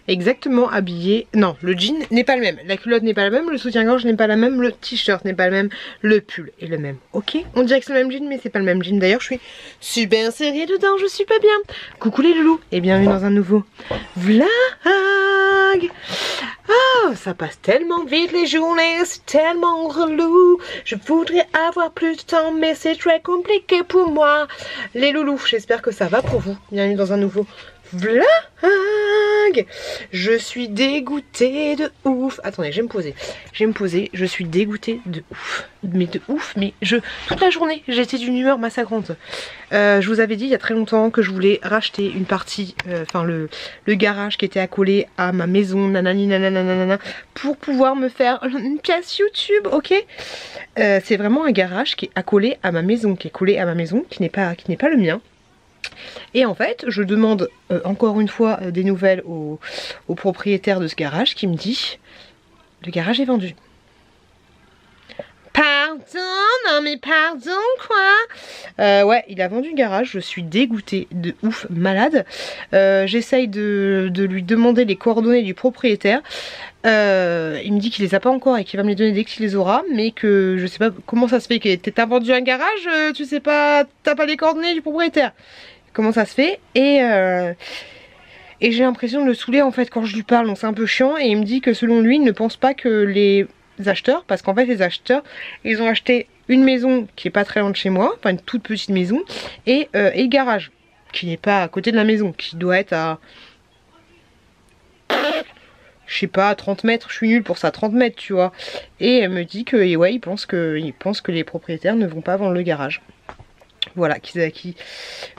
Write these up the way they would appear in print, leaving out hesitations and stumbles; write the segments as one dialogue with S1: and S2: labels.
S1: exactement habillée. Non, le jean n'est pas le même, la culotte n'est pas la même, le soutien-gorge n'est pas la même, le t-shirt n'est pas le même, le pull est le même. Ok, on dirait que c'est le même jean mais c'est pas le même jean. D'ailleurs je suis super serrée dedans, je suis pas bien. Coucou les loulous et bienvenue dans un nouveau vlog. Oh, ça passe tellement vite les journées, c'est tellement relou. Je voudrais avoir plus de temps mais c'est très compliqué pour moi. Les loulous, j'espère que ça va pour vous. Bienvenue dans un nouveau vlog. Je suis dégoûtée de ouf. Attendez, je vais me poser. Je suis dégoûtée de ouf. Mais de ouf, mais toute la journée, j'étais d'une humeur massacrante. Je vous avais dit il y a très longtemps que je voulais racheter une partie, enfin le garage qui était accolé à ma maison, nanani nanana, pour pouvoir me faire une pièce YouTube, ok. C'est vraiment un garage qui est accolé à ma maison, qui n'est pas le mien. Et en fait, je demande encore une fois des nouvelles au propriétaire de ce garage qui me dit le garage est vendu. Pardon? Non mais pardon quoi? Ouais, il a vendu le garage, je suis dégoûtée de ouf, malade. J'essaye de lui demander les coordonnées du propriétaire. Il me dit qu'il les a pas encore et qu'il va me les donner dès qu'il les aura, mais que je sais pas comment ça se fait que t'as vendu un garage, tu sais pas, t'as pas les coordonnées du propriétaire. Comment ça se fait? Et j'ai l'impression de le saouler en fait quand je lui parle, donc c'est un peu chiant. Et il me dit que selon lui, il ne pense pas que les acheteurs, parce qu'en fait les acheteurs, ils ont acheté une maison qui est pas très loin de chez moi, enfin une toute petite maison, et le garage, qui n'est pas à côté de la maison, qui doit être à... je sais pas, 30 mètres, je suis nulle pour ça, 30 mètres tu vois. Et elle me dit que, et ouais, il pense que les propriétaires ne vont pas vendre le garage. Voilà,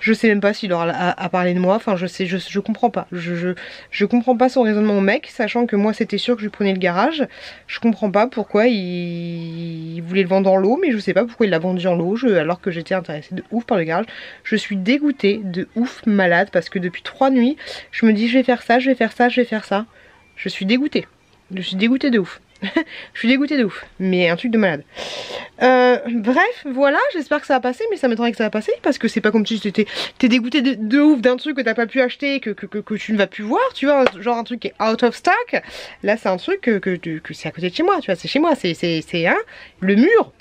S1: je sais même pas s'il aura à parler de moi, enfin je comprends pas, je comprends pas son raisonnement au mec, sachant que moi c'était sûr que je lui prenais le garage, je comprends pas pourquoi il voulait le vendre en lot, mais je sais pas pourquoi il l'a vendu en lot, alors que j'étais intéressée de ouf par le garage. Je suis dégoûtée de ouf malade, parce que depuis 3 nuits, je me dis je vais faire ça, je vais faire ça, je vais faire ça, je suis dégoûtée de ouf. Je suis dégoûtée de ouf, mais un truc de malade. Bref, voilà, j'espère que ça va passer, mais ça m'étonnerait que ça va passer, parce que c'est pas comme si t'es dégoûté de ouf d'un truc que t'as pas pu acheter, que tu ne vas plus voir, tu vois, genre un truc qui est out of stock. Là c'est un truc que c'est à côté de chez moi, tu vois, c'est chez moi, c'est hein, le mur,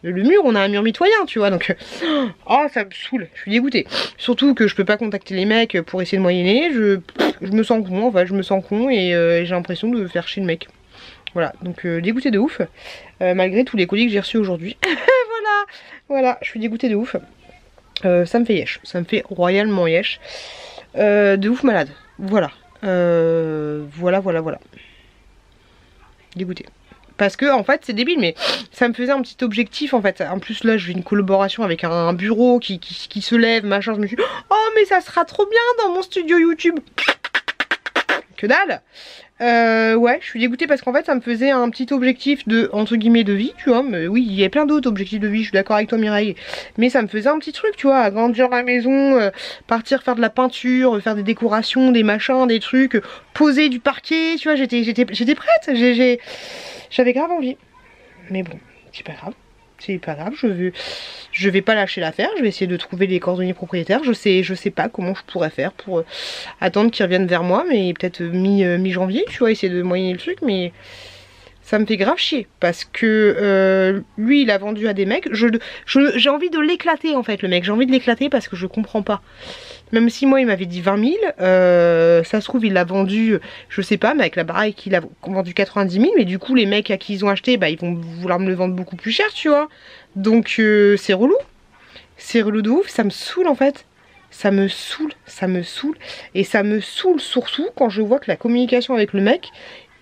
S1: on a un mur mitoyen, tu vois, donc oh ça me saoule, je suis dégoûtée. Surtout que je peux pas contacter les mecs pour essayer de moyenner, je me sens con, en fait, je me sens con et j'ai l'impression de faire chier le mec. Voilà, donc dégoûtée de ouf, malgré tous les colis que j'ai reçus aujourd'hui. voilà, je suis dégoûtée de ouf. Ça me fait yesh, ça me fait royalement yesh. De ouf malade, voilà. Voilà. Dégoûtée. Parce que en fait c'est débile, mais ça me faisait un petit objectif en fait. En plus là j'ai une collaboration avec un bureau qui se lève, machin, je me suis dit oh mais ça sera trop bien dans mon studio YouTube. Que dalle. Ouais, je suis dégoûtée parce qu'en fait ça me faisait un petit objectif de, entre guillemets, de vie, tu vois. Mais oui, il y a plein d'autres objectifs de vie, je suis d'accord avec toi Mireille. Mais ça me faisait un petit truc, tu vois, agrandir la maison, partir faire de la peinture, faire des décorations, des machins, des trucs, poser du parquet, tu vois, j'étais prête, j'avais grave envie. Mais bon, c'est pas grave. C'est pas grave, je vais pas lâcher l'affaire, je vais essayer de trouver les coordonnées propriétaires. Je sais pas comment je pourrais faire pour attendre qu'ils reviennent vers moi, mais peut-être mi-janvier, tu vois, essayer de moyenner le truc, mais ça me fait grave chier, parce que lui il a vendu à des mecs, j'ai envie de l'éclater en fait le mec, j'ai envie de l'éclater parce que je comprends pas. Même si moi il m'avait dit 20 000, ça se trouve il l'a vendu, je sais pas, mais avec la baraque il a vendu 90 000, mais du coup les mecs à qui ils ont acheté, bah ils vont vouloir me le vendre beaucoup plus cher, tu vois. Donc c'est relou de ouf, ça me saoule en fait. Ça me saoule, et ça me saoule surtout quand je vois que la communication avec le mec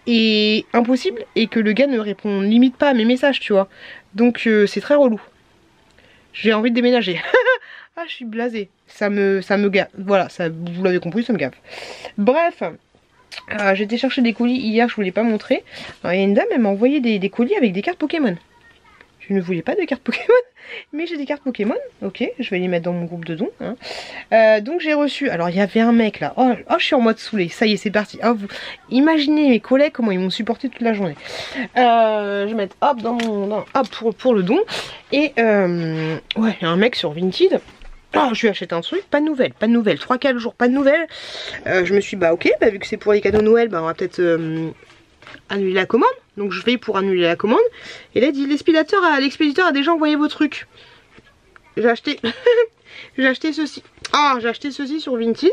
S1: est impossible et que le gars ne répond limite pas à mes messages, tu vois. Donc c'est très relou. J'ai envie de déménager. Ah, je suis blasée. Ça me gave. Voilà, ça, vous l'avez compris, ça me gave. Bref, j'ai été chercher des colis hier, je vous l'ai pas montré. Alors, il y a une dame, elle m'a envoyé des colis avec des cartes Pokémon. Je ne voulais pas de cartes Pokémon, mais j'ai des cartes Pokémon. Ok, je vais les mettre dans mon groupe de dons. Hein. Donc j'ai reçu. Alors il y avait un mec là. Oh, je suis en mode saoulé. Ça y est, c'est parti. Oh, vous imaginez mes collègues comment ils m'ont supporté toute la journée. Je vais mettre hop dans mon hop pour le don. Et ouais, il y a un mec sur Vinted. Oh, je lui achète un truc, pas de nouvelles, 3-4 jours, pas de nouvelles. Je me suis dit, bah ok, bah, vu que c'est pour les cadeaux Noël, bah on va peut-être annuler la commande. Donc je vais pour annuler la commande. Et là il dit, l'expéditeur a déjà envoyé vos trucs. J'ai acheté j'ai acheté ceci. Ah, j'ai acheté ceci sur Vinted,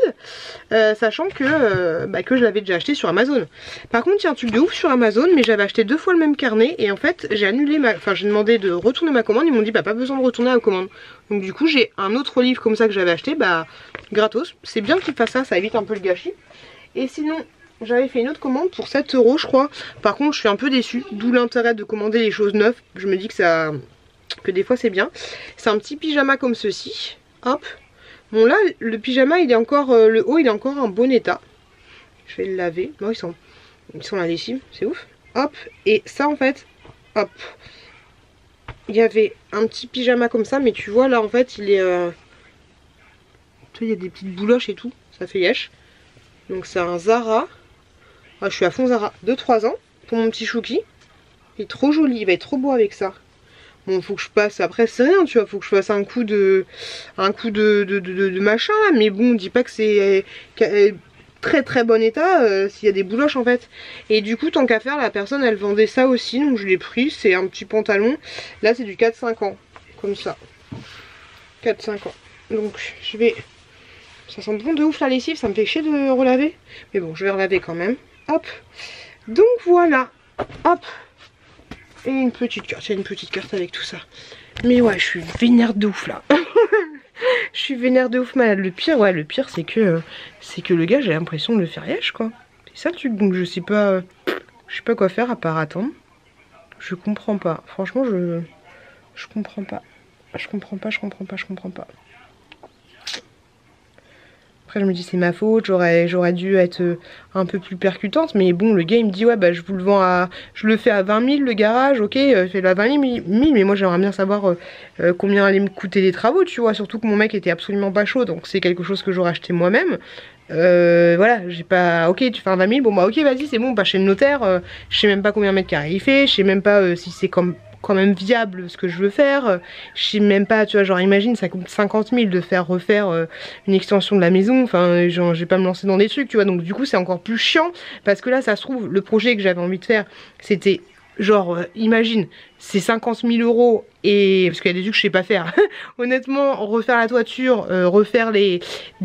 S1: sachant que je l'avais déjà acheté sur Amazon. Par contre, il y a un truc de ouf sur Amazon, mais j'avais acheté 2 fois le même carnet et en fait, j'ai annulé j'ai demandé de retourner ma commande. Ils m'ont dit, bah pas besoin de retourner la commande. Donc du coup, j'ai un autre livre comme ça que j'avais acheté, bah gratos. C'est bien qu'ils fassent ça, ça évite un peu le gâchis. Et sinon, j'avais fait une autre commande pour 7 € je crois. Par contre, je suis un peu déçue, d'où l'intérêt de commander les choses neuves. Je me dis que des fois c'est bien. C'est un petit pyjama comme ceci. Hop. Bon là, le pyjama, il est encore, le haut, il est encore en bon état. Je vais le laver. Non, ils sont la lessive, c'est ouf. Hop, et ça en fait, hop. Il y avait un petit pyjama comme ça, mais tu vois là en fait, il est... Tu vois, il y a des petites bouloches et tout, ça fait yesh. Donc c'est un Zara. Ah, je suis à fond Zara, de 3 ans, pour mon petit chouki. Il est trop joli, il va être trop beau avec ça. Bon, faut que je passe, après c'est rien, tu vois, faut que je fasse un coup de machin là, mais bon, dis pas que c'est très très bon état s'il y a des bouloches en fait. Et du coup, tant qu'à faire, la personne elle vendait ça aussi, donc je l'ai pris, c'est un petit pantalon. Là c'est du 4-5 ans, comme ça. 4-5 ans. Donc je vais... Ça sent bon de ouf la lessive, ça me fait chier de relaver. Mais bon, je vais relaver quand même. Hop. Donc voilà. Hop. Et une petite carte, il y a une petite carte avec tout ça. Mais ouais, je suis vénère de ouf là. Je suis vénère de ouf malade. Le pire c'est que le gars, j'ai l'impression de le faire yesh quoi. C'est ça le truc, donc je sais pas quoi faire à part attendre. Je comprends pas. Franchement, je comprends pas. Je comprends pas. Après je me dis c'est ma faute, j'aurais dû être un peu plus percutante, mais bon le gars il me dit ouais bah je vous le vends je le fais à 20 000 le garage, ok, fais-le à 20 000, mais moi j'aimerais bien savoir combien allaient me coûter les travaux, tu vois, surtout que mon mec était absolument pas chaud, donc c'est quelque chose que j'aurais acheté moi-même. Voilà, j'ai pas, ok tu fais un 20 000, bon bah ok vas-y c'est bon, pas chez le notaire, je sais même pas combien de mètres carrés il fait, je sais même pas si c'est quand même viable ce que je veux faire, je sais même pas, tu vois, genre imagine ça coûte 50 000 de refaire une extension de la maison, enfin genre je vais pas me lancer dans des trucs, tu vois, donc du coup c'est encore plus chiant, parce que là ça se trouve, le projet que j'avais envie de faire, c'était genre, imagine, c'est 50 000 €, et parce qu'il y a des trucs que je sais pas faire, honnêtement, refaire la toiture, refaire des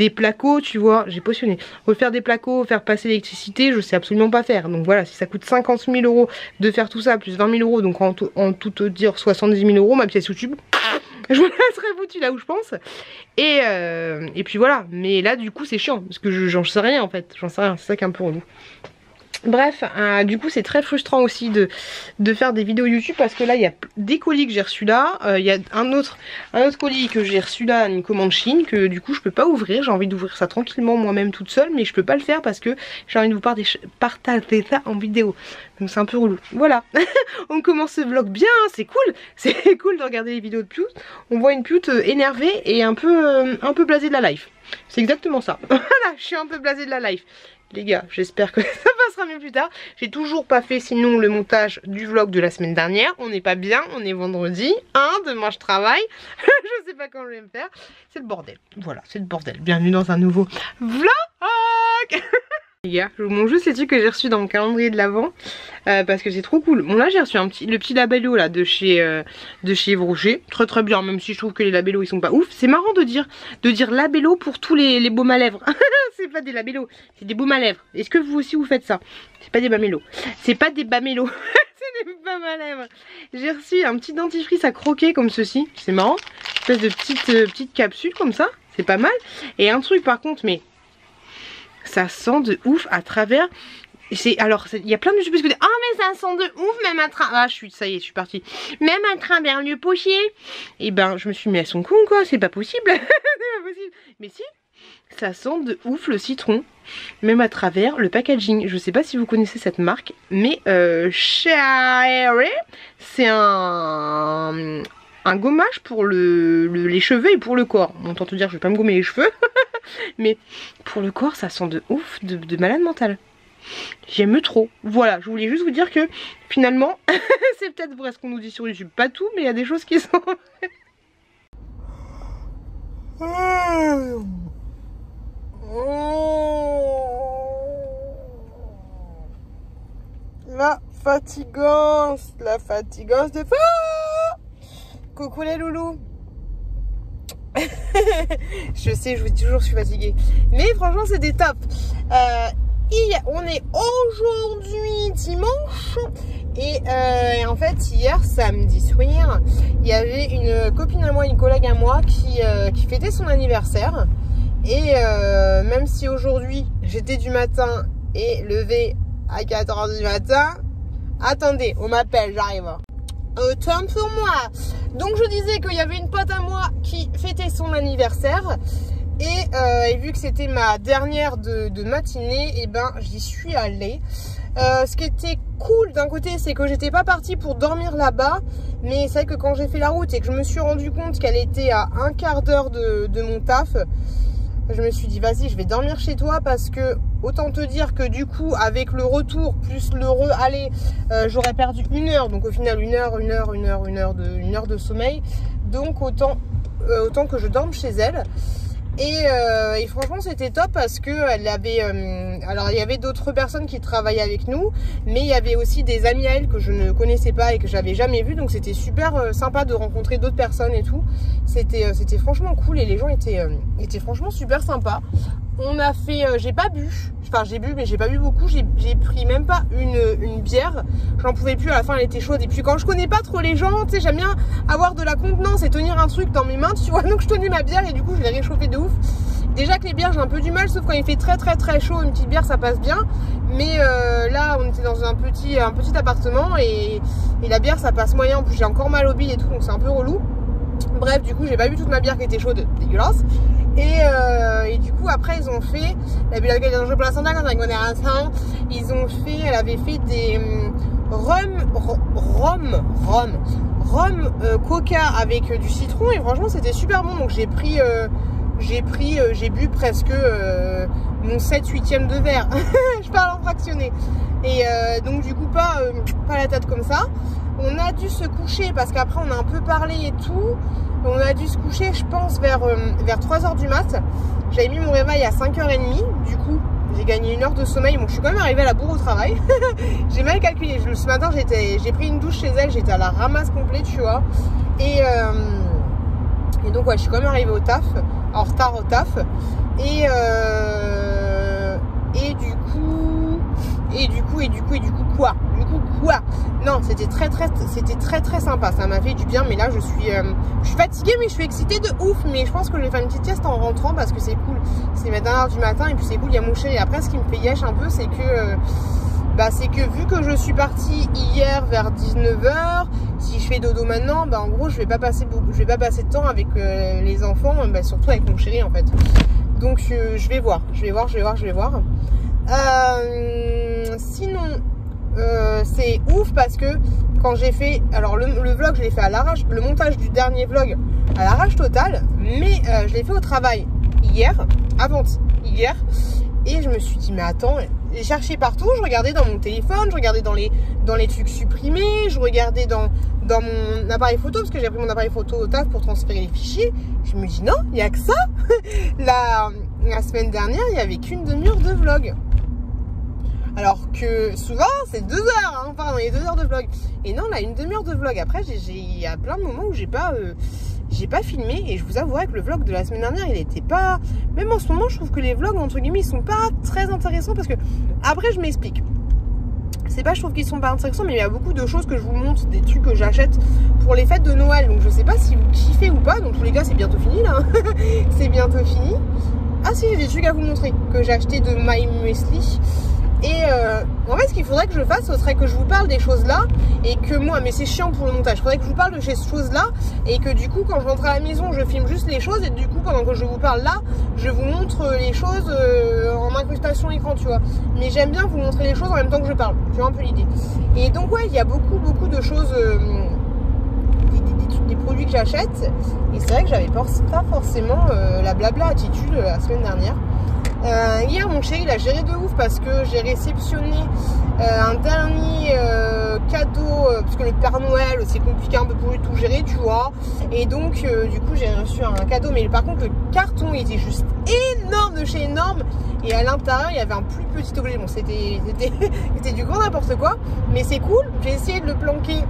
S1: placos, tu vois, j'ai potionné, refaire des placos, faire passer l'électricité, je sais absolument pas faire, donc voilà, si ça coûte 50 000 € de faire tout ça, plus 20 000 €, donc en tout te dire 70 000 €, ma pièce YouTube, je me laisserai foutu là où je pense, et puis voilà, mais là du coup c'est chiant, parce que j'en sais rien en fait, c'est ça qui est un peu relou. Bref, du coup c'est très frustrant aussi de faire des vidéos YouTube, parce que là il y a des colis que j'ai reçus là, il y a un autre colis que j'ai reçu là, une commande Chine, que du coup je peux pas ouvrir, j'ai envie d'ouvrir ça tranquillement moi-même toute seule, mais je peux pas le faire parce que j'ai envie de vous partager ça en vidéo, donc c'est un peu relou. Voilà, on commence ce vlog bien, c'est cool de regarder les vidéos de Piout, on voit une Piout énervée et un peu blasée de la life, c'est exactement ça. Voilà, je suis un peu blasée de la life. Les gars, j'espère que ça passera mieux plus tard. J'ai toujours pas fait sinon le montage du vlog de la semaine dernière. On n'est pas bien, on est vendredi. Demain je travaille. Je sais pas quand je vais me faire. C'est le bordel. Voilà, c'est le bordel. Bienvenue dans un nouveau vlog. Les gars, je vous montre juste les trucs que j'ai reçus dans mon calendrier de l'Avent, parce que c'est trop cool. Bon là j'ai reçu le petit labello là de chez Yves Rocher, très bien, même si je trouve que les labellos ils sont pas ouf. C'est marrant de dire labello pour tous les baumes à lèvres. C'est pas des labellos, c'est des baumes à lèvres. Est-ce que vous aussi vous faites ça? C'est pas des bamélos, c'est pas des bamélos. C'est des baumes à lèvres. J'ai reçu un petit dentifrice à croquer comme ceci, c'est marrant, une espèce de petite capsule comme ça, c'est pas mal. Et un truc par contre, mais ça sent de ouf à travers. Alors il y a plein de youtubeurs qui disent mais ça sent de ouf même à travers. Ça y est, je suis partie. Même à travers le pochier. Et ben je me suis mis à son con quoi, c'est pas possible. C'est pas possible. Mais si, ça sent de ouf le citron. Même à travers le packaging. Je sais pas si vous connaissez cette marque, mais Cherry, c'est un gommage pour les cheveux et pour le corps. Bon, autant te dire, je vais pas me gommer les cheveux. Mais pour le corps, ça sent de ouf, de malade mental. J'aime trop. Voilà, je voulais juste vous dire que finalement, c'est peut-être vrai ce qu'on nous dit sur YouTube. Pas tout, mais il y a des choses qui sont... fatigance de fou. Coucou les loulous. Je sais, je vous dis toujours que je suis fatiguée. Mais franchement, c'était top. On est aujourd'hui dimanche. Et en fait, hier, samedi soir, il y avait une copine à moi, une collègue à moi qui fêtait son anniversaire. Et même si aujourd'hui, j'étais du matin et levée à 4 h du matin, attendez, on m'appelle, j'arrive. Autant pour moi. Donc je disais qu'il y avait une pote à moi qui fêtait son anniversaire. Et vu que c'était ma dernière de matinée, et ben j'y suis allée. Ce qui était cool d'un côté, c'est que j'étais pas partie pour dormir là-bas. Mais c'est vrai que quand j'ai fait la route et que je me suis rendu compte qu'elle était à un quart d'heure de mon taf, je me suis dit vas-y, je vais dormir chez toi, parce que autant te dire que du coup avec le retour plus le aller, j'aurais perdu 1 heure. Donc au final 1 heure de sommeil. Donc autant que je dorme chez elle. Et franchement c'était top, parce que elle avait alors il y avait d'autres personnes qui travaillaient avec nous, mais il y avait aussi des amis à elle que je ne connaissais pas et que j'avais jamais vu. Donc c'était super sympa de rencontrer d'autres personnes et tout. C'était franchement cool, et les gens étaient franchement super sympas. On a fait, j'ai pas bu, enfin j'ai bu mais j'ai pas bu beaucoup, j'ai pris même pas une bière, j'en pouvais plus, à la fin elle était chaude. Et puis quand je connais pas trop les gens, tu sais, j'aime bien avoir de la contenance et tenir un truc dans mes mains, tu vois. Donc je tenais ma bière et du coup je l'ai réchauffée de ouf. Déjà que les bières j'ai un peu du mal, sauf quand il fait très chaud, une petite bière ça passe bien. Mais là on était dans un petit appartement et la bière ça passe moyen, en plus j'ai encore mal au bide et tout, donc c'est un peu relou. Bref, du coup j'ai pas bu toute ma bière qui était chaude, dégueulasse. Et du coup après ils ont fait ils ont fait, elle avait fait des rhum coca avec du citron, et franchement c'était super bon. Donc j'ai bu presque mon 7/8 de verre. Je parle en fractionné. Et donc du coup pas la tête comme ça. On a dû se coucher parce qu'après on a un peu parlé et tout. On a dû se coucher je pense vers 3 h du mat. J'avais mis mon réveil à 5 h 30. Du coup j'ai gagné 1 heure de sommeil. Bon, je suis quand même arrivée à la bourre au travail. J'ai mal calculé. Ce matin j'ai pris une douche chez elle. J'étais à la ramasse complète, tu vois. Et donc ouais, je suis quand même arrivée au taf, en retard au taf. Et du coup quoi non, c'était très sympa, ça m'a fait du bien. Mais là je suis fatiguée, mais je suis excitée de ouf. Mais je pense que je vais faire une petite sieste en rentrant, parce que c'est cool, c'est ma dernière du matin et puis c'est cool, il y a mon chéri. Et après ce qui me fait yesh un peu, c'est que vu que je suis partie hier vers 19 h, si je fais dodo maintenant, bah en gros je vais pas passer de temps avec les enfants, bah surtout avec mon chéri en fait. Donc je vais voir. Sinon c'est ouf parce que quand j'ai fait, alors le vlog je l'ai fait à l'arrache, le montage du dernier vlog à l'arrache totale, mais je l'ai fait au travail hier, et je me suis dit mais attends, j'ai cherché partout, je regardais dans mon téléphone, je regardais dans les trucs supprimés, je regardais dans mon appareil photo, parce que j'ai pris mon appareil photo au taf pour transférer les fichiers. Je me dis non, il n'y a que ça. La semaine dernière il n'y avait qu'une demi-heure de vlog, alors que souvent c'est 2 heures, hein, pardon, il y a 2 heures de vlog. Et non, là, une demi-heure de vlog. Après, il y a plein de moments où j'ai pas filmé. Et je vous avouerai que le vlog de la semaine dernière, il était pas... Même en ce moment, je trouve que les vlogs, entre guillemets, ils sont pas très intéressants. Parce que, après, je m'explique. C'est pas, je trouve qu'ils sont pas intéressants, mais il y a beaucoup de choses que je vous montre, des trucs que j'achète pour les fêtes de Noël. Donc je sais pas si vous kiffez ou pas. Dans tous les cas, c'est bientôt fini, là. C'est bientôt fini. Ah si, j'ai des trucs à vous montrer que j'ai acheté de My Muesli. Et en fait ce qu'il faudrait que je fasse, ce serait que je vous parle des choses là, et que moi, mais c'est chiant pour le montage, il faudrait que je vous parle de ces choses là, et que du coup quand je rentre à la maison je filme juste les choses, et du coup pendant que je vous parle là, je vous montre les choses en incrustation écran, tu vois. Mais j'aime bien vous montrer les choses en même temps que je parle, tu vois un peu l'idée. Et donc ouais, il y a beaucoup de choses, des produits que j'achète, et c'est vrai que j'avais pas forcément la blabla attitude la semaine dernière. Hier mon chéri il a géré de ouf, parce que j'ai réceptionné un dernier cadeau, parce que le Père Noël c'est compliqué un peu pour lui de tout gérer, tu vois. Et donc du coup j'ai reçu un cadeau, mais par contre le carton il était juste énorme de chez énorme. Et à l'intérieur il y avait un plus petit objet. Bon c'était du grand n'importe quoi, mais c'est cool. J'ai essayé de le planquer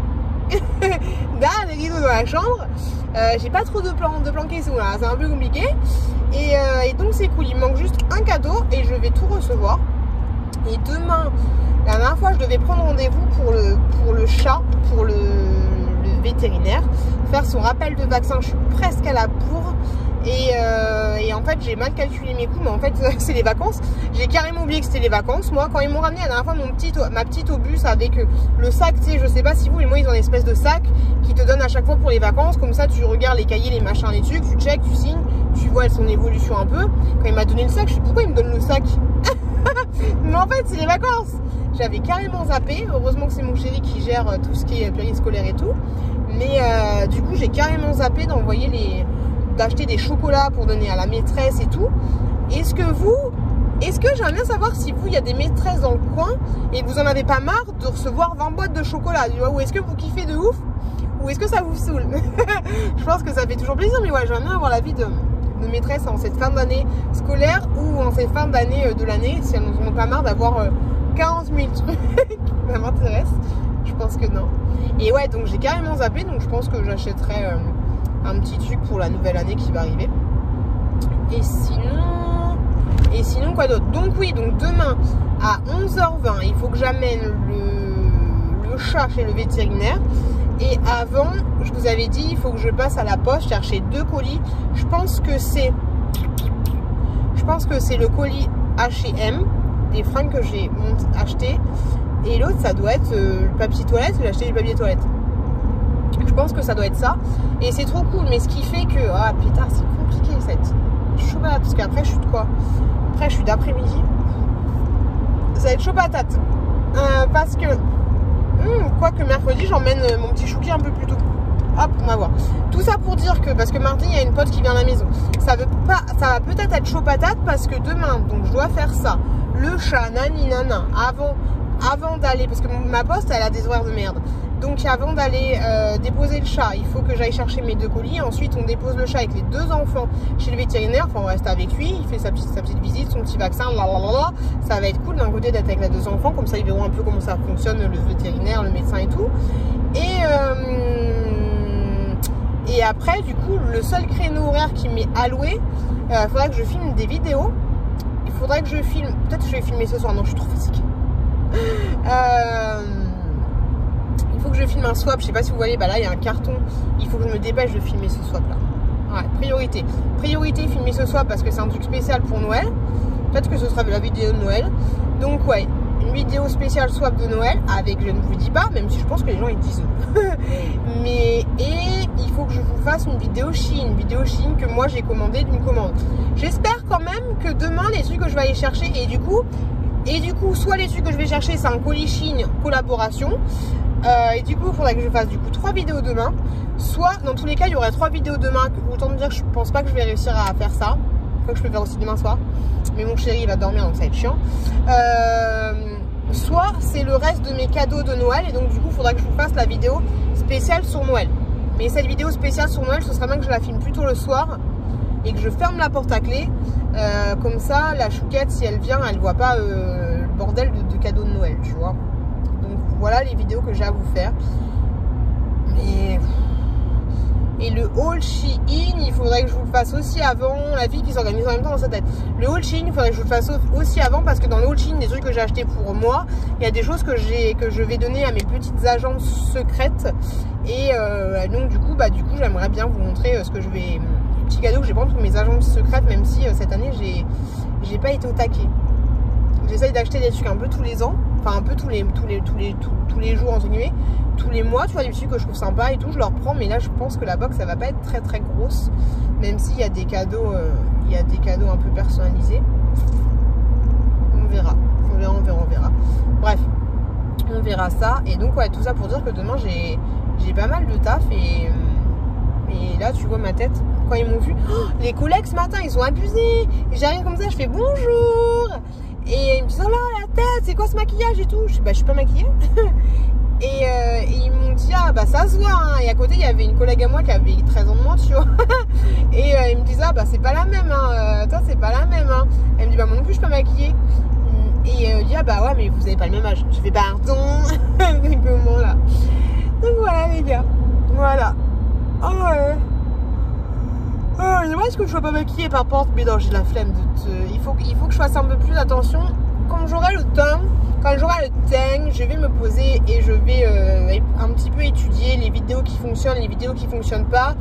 S1: derrière les rideaux dans la chambre. J'ai pas trop de planquer, c'est un peu compliqué. Et donc c'est cool, il me manque juste un cadeau et je vais tout recevoir. Et demain, la dernière fois je devais prendre rendez-vous pour le chat, pour le vétérinaire, faire son rappel de vaccin. Je suis presque à la bourre. Et en fait j'ai mal calculé mes coûts, mais en fait c'est les vacances. J'ai carrément oublié que c'était les vacances. Moi quand ils m'ont ramené la dernière fois ma petite obus avec le sac, tu sais, je sais pas si vous, mais moi ils ont une espèce de sac qui te donne à chaque fois pour les vacances. Comme ça tu regardes les cahiers, les machins, les trucs, tu check, tu signes, tu vois son évolution un peu. Quand il m'a donné le sac, je me suis dit pourquoi il me donne le sac. Mais en fait c'est les vacances. J'avais carrément zappé. Heureusement que c'est mon chéri qui gère tout ce qui est périscolaire et tout. Mais du coup j'ai carrément zappé d'envoyer d'acheter des chocolats pour donner à la maîtresse et tout. Est-ce que j'aimerais bien savoir si vous, il y a des maîtresses dans le coin et que vous en avez pas marre de recevoir 20 boîtes de chocolat, tu vois, ou est-ce que vous kiffez de ouf, ou est-ce que ça vous saoule. Je pense que ça fait toujours plaisir, mais ouais, j'aimerais bien avoir l'avis de maîtresse en cette fin d'année scolaire ou en cette fin d'année de l'année, si elles n'en ont pas marre d'avoir 40 000 trucs. Ça m'intéresse. Je pense que non. Et ouais, donc j'ai carrément zappé, donc je pense que j'achèterai un petit truc pour la nouvelle année qui va arriver. Et sinon quoi d'autre? Donc oui, donc demain à 11h20 il faut que j'amène le chat chez le vétérinaire. Et avant, je vous avais dit, il faut que je passe à la poste chercher 2 colis. Je pense que c'est le colis H&M, des fringues que j'ai acheté. Et l'autre ça doit être le papier toilette. J'ai acheté du papier toilette. Je pense que ça doit être ça. Et c'est trop cool. Mais ce qui fait que... Ah putain, c'est compliqué cette chaud patate. Parce qu'après je suis de quoi? Après je suis d'après-midi. Ça va être chaud patate. Parce que... quoique mercredi j'emmène mon petit chouki un peu plus tôt. Hop, on va voir. Tout ça pour dire que... Parce que mardi il y a une pote qui vient à la maison. Ça va peut-être être chaud patate. Parce que demain, donc je dois faire ça. Le chat, nani nana. Avant d'aller... Parce que ma poste elle a des horaires de merde. Donc avant d'aller déposer le chat, il faut que j'aille chercher mes 2 colis. Ensuite on dépose le chat avec les 2 enfants chez le vétérinaire. Enfin on reste avec lui, il fait sa petite visite, son petit vaccin, lalalala. Ça va être cool d'un côté d'être avec les 2 enfants. Comme ça ils verront un peu comment ça fonctionne, le vétérinaire, le médecin et tout. Et après du coup le seul créneau horaire qui m'est alloué, il faudra que je filme des vidéos. Il faudrait que je filme, peut-être que je vais filmer ce soir, non je suis trop fatiguée. Il faut que je filme un swap, je sais pas si vous voyez, bah là il y a un carton, il faut que je me dépêche de filmer ce swap là. Ouais, priorité filmer ce swap parce que c'est un truc spécial pour Noël. Peut-être que ce sera la vidéo de Noël. Donc ouais, une vidéo spéciale swap de Noël avec, je ne vous dis pas, même si je pense que les gens ils disent. Et il faut que je vous fasse une vidéo Shein que moi j'ai commandé d'une commande. J'espère quand même que demain les trucs que je vais aller chercher et du coup soit les trucs que je vais chercher c'est un colis Shein collaboration. Et du coup il faudrait que je fasse du coup 3 vidéos demain. Soit dans tous les cas il y aurait 3 vidéos demain. Autant me dire que je pense pas que je vais réussir à faire ça. Faut que je peux faire aussi demain soir. Mais mon chéri il va dormir donc ça va être chiant. Soit c'est le reste de mes cadeaux de Noël. Et donc du coup il faudra que je vous fasse la vidéo spéciale sur Noël. Mais cette vidéo spéciale sur Noël ce serait bien que je la filme plutôt le soir. Et que je ferme la porte à clé. Comme ça la chouquette si elle vient elle voit pas le bordel de cadeaux de Noël, tu vois. Donc voilà les vidéos que j'ai à vous faire. Et le haul Shein, il faudrait que je vous le fasse aussi avant. La fille qui s'organise en même temps dans sa tête. Le haul Shein, il faudrait que je vous le fasse aussi avant. Parce que dans le haul Shein, des trucs que j'ai acheté pour moi, il y a des choses que je vais donner à mes petites agences secrètes. Et donc du coup j'aimerais bien vous montrer ce que je vais... Les petits cadeaux que je vais prendre pour mes agences secrètes. Même si cette année j'ai pas été au taquet. J'essaye d'acheter des trucs un peu tous les ans. Enfin un peu tous les jours entre guillemets. Tous les mois, tu vois, des trucs que je trouve sympa et tout, je leur prends. Mais là je pense que la box ça va pas être très très grosse. Même s'il y a des cadeaux un peu personnalisés. On verra. Bref, on verra ça. Et donc ouais, tout ça pour dire que demain j'ai pas mal de taf. Et là tu vois ma tête. Quand ils m'ont vu, oh, les collègues ce matin ils ont abusé. J'arrive comme ça, je fais bonjour. Et ils me disent, oh là, la tête, c'est quoi ce maquillage et tout. Je dis, bah, je suis pas maquillée. Et ils m'ont dit, ah, bah, ça se voit, hein. Et à côté, il y avait une collègue à moi qui avait 13 ans de moins, tu vois. Et ils me disent, ah, bah, c'est pas la même, hein. Toi, c'est pas la même, hein. Elle me dit, bah, moi non plus, je suis pas maquillée. Et il dit, ah, bah, ouais, mais vous avez pas le même âge. Je fais, pardon. Comment là? Donc voilà, les gars. Voilà. Oh, ouais. Dommage que je sois pas maquillée par contre, mais non, j'ai la flemme de te... il faut que je fasse un peu plus attention. Quand j'aurai le temps, je vais me poser et je vais un petit peu étudier les vidéos qui fonctionnent, les vidéos qui fonctionnent pas,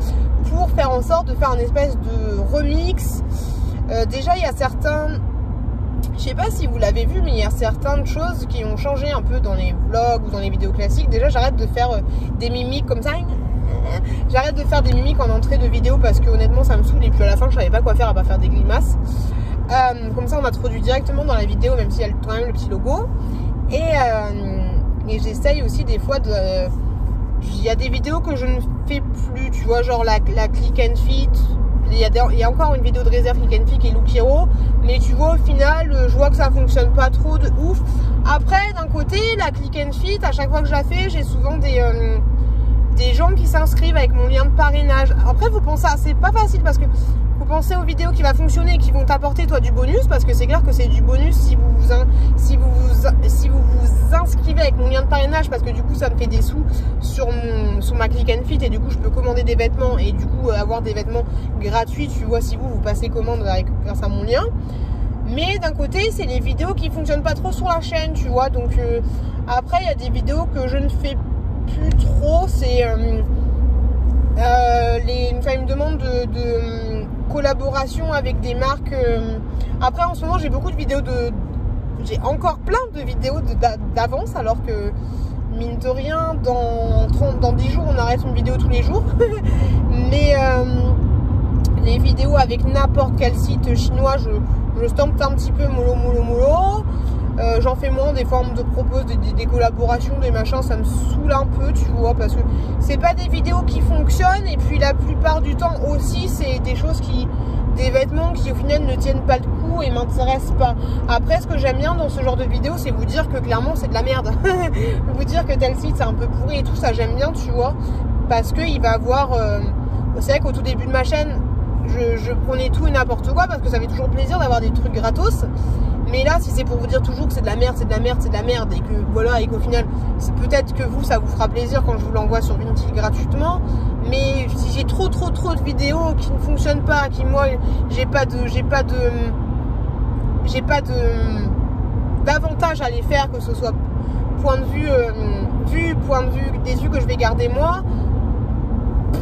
S1: pour faire en sorte de faire une espèce de remix. Déjà, il y a certains... Je sais pas si vous l'avez vu, mais il y a certaines choses qui ont changé un peu dans les vlogs ou dans les vidéos classiques. Déjà, j'arrête de faire des mimiques comme ça. J'arrête de faire des mimiques en entrée de vidéo parce que honnêtement ça me saoule et puis à la fin je savais pas quoi faire à part faire des grimaces. Comme ça on introduit directement dans la vidéo même s'il y a quand même le petit logo. Et j'essaye aussi des fois de... Il y a des vidéos que je ne fais plus, tu vois, genre la click and fit. Il y a encore une vidéo de réserve click and fit qui est Look Hero. Mais tu vois au final je vois que ça fonctionne pas trop de ouf. Après d'un côté la click and fit, à chaque fois que je la fais j'ai souvent des gens qui s'inscrivent avec mon lien de parrainage. Après vous pensez, c'est pas facile parce que vous pensez aux vidéos qui vont fonctionner et qui vont t'apporter toi du bonus, parce que c'est clair que c'est du bonus si vous vous inscrivez avec mon lien de parrainage, parce que du coup ça me fait des sous sur ma click and fit et du coup je peux commander des vêtements et du coup avoir des vêtements gratuits, tu vois, si vous passez commande grâce à mon lien. Mais d'un côté c'est les vidéos qui fonctionnent pas trop sur la chaîne, tu vois, donc après il y a des vidéos que je ne fais plus trop, c'est ils me demandent de collaboration avec des marques. Après en ce moment j'ai beaucoup de vidéos j'ai encore plein de vidéos d'avance, alors que mine de rien dans 10 jours on arrête une vidéo tous les jours. Mais les vidéos avec n'importe quel site chinois je stampe un petit peu mollo. J'en fais moins, des fois on me propose des collaborations, des machins, ça me saoule un peu, tu vois, parce que c'est pas des vidéos qui fonctionnent, et puis la plupart du temps aussi c'est des vêtements qui au final ne tiennent pas le coup et m'intéressent pas. Après ce que j'aime bien dans ce genre de vidéo c'est vous dire que clairement c'est de la merde. Vous dire que tel site c'est un peu pourri et tout ça, j'aime bien, tu vois, parce que il va avoir c'est vrai qu'au tout début de ma chaîne je prenais tout et n'importe quoi parce que ça fait toujours plaisir d'avoir des trucs gratos. Mais là, si c'est pour vous dire toujours que c'est de la merde, c'est de la merde, c'est de la merde, et que voilà, et qu'au final, peut-être que vous, ça vous fera plaisir quand je vous l'envoie sur Vinted gratuitement. Mais si j'ai trop de vidéos qui ne fonctionnent pas, qui moi, j'ai pas d'avantage à les faire, que ce soit point de vue des vues que je vais garder moi,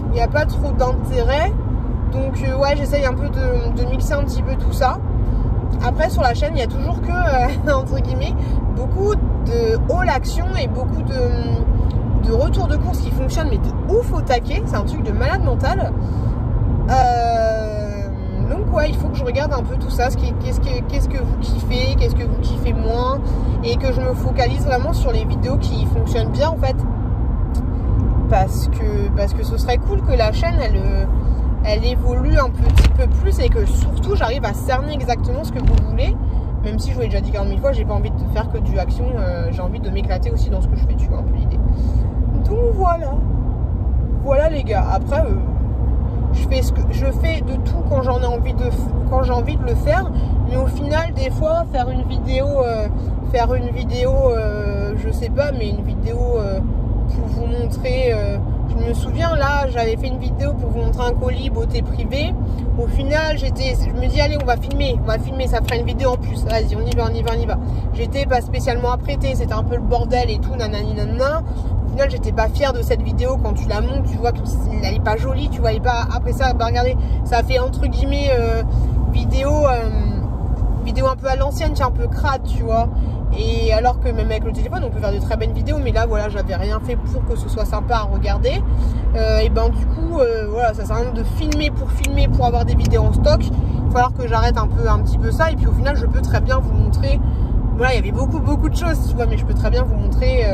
S1: il n'y a pas trop d'intérêt. Donc ouais, j'essaye un peu de mixer un petit peu tout ça. Après sur la chaîne il y a toujours que entre guillemets beaucoup de haul action et beaucoup de retours de course qui fonctionnent mais de ouf au taquet, c'est un truc de malade mental. Donc ouais, il faut que je regarde un peu tout ça, qu'est-ce que vous kiffez, qu'est-ce que vous kiffez moins, et que je me focalise vraiment sur les vidéos qui fonctionnent bien en fait, parce que ce serait cool que la chaîne elle évolue un petit peu plus et que surtout j'arrive à cerner exactement ce que vous voulez, même si je vous l'ai déjà dit 40 000 fois, j'ai pas envie de faire que du action, j'ai envie de m'éclater aussi dans ce que je fais, tu vois un peu l'idée. Donc voilà les gars. Après je fais de tout quand j'ai envie de le faire, mais au final des fois faire une vidéo je sais pas, mais une vidéo pour vous montrer, je me souviens là j'avais fait une vidéo pour vous montrer un colis beauté privée. Au final je me dis allez on va filmer, ça fera une vidéo en plus, vas-y on y va. J'étais pas spécialement apprêtée, c'était un peu le bordel et tout, nanani nanana. Au final j'étais pas fière de cette vidéo, quand tu la montes tu vois qu'elle est pas jolie, tu vois, elle est pas, après ça bah regardez, ça fait entre guillemets vidéo un peu à l'ancienne, c'est un peu crade, tu vois. Et alors que même avec le téléphone on peut faire de très bonnes vidéos, mais là voilà j'avais rien fait pour que ce soit sympa à regarder. Et ben du coup voilà, ça sert à rien de filmer pour avoir des vidéos en stock. Il va falloir que j'arrête un petit peu ça, et puis au final je peux très bien vous montrer, voilà il y avait beaucoup de choses tu vois, mais je peux très bien vous montrer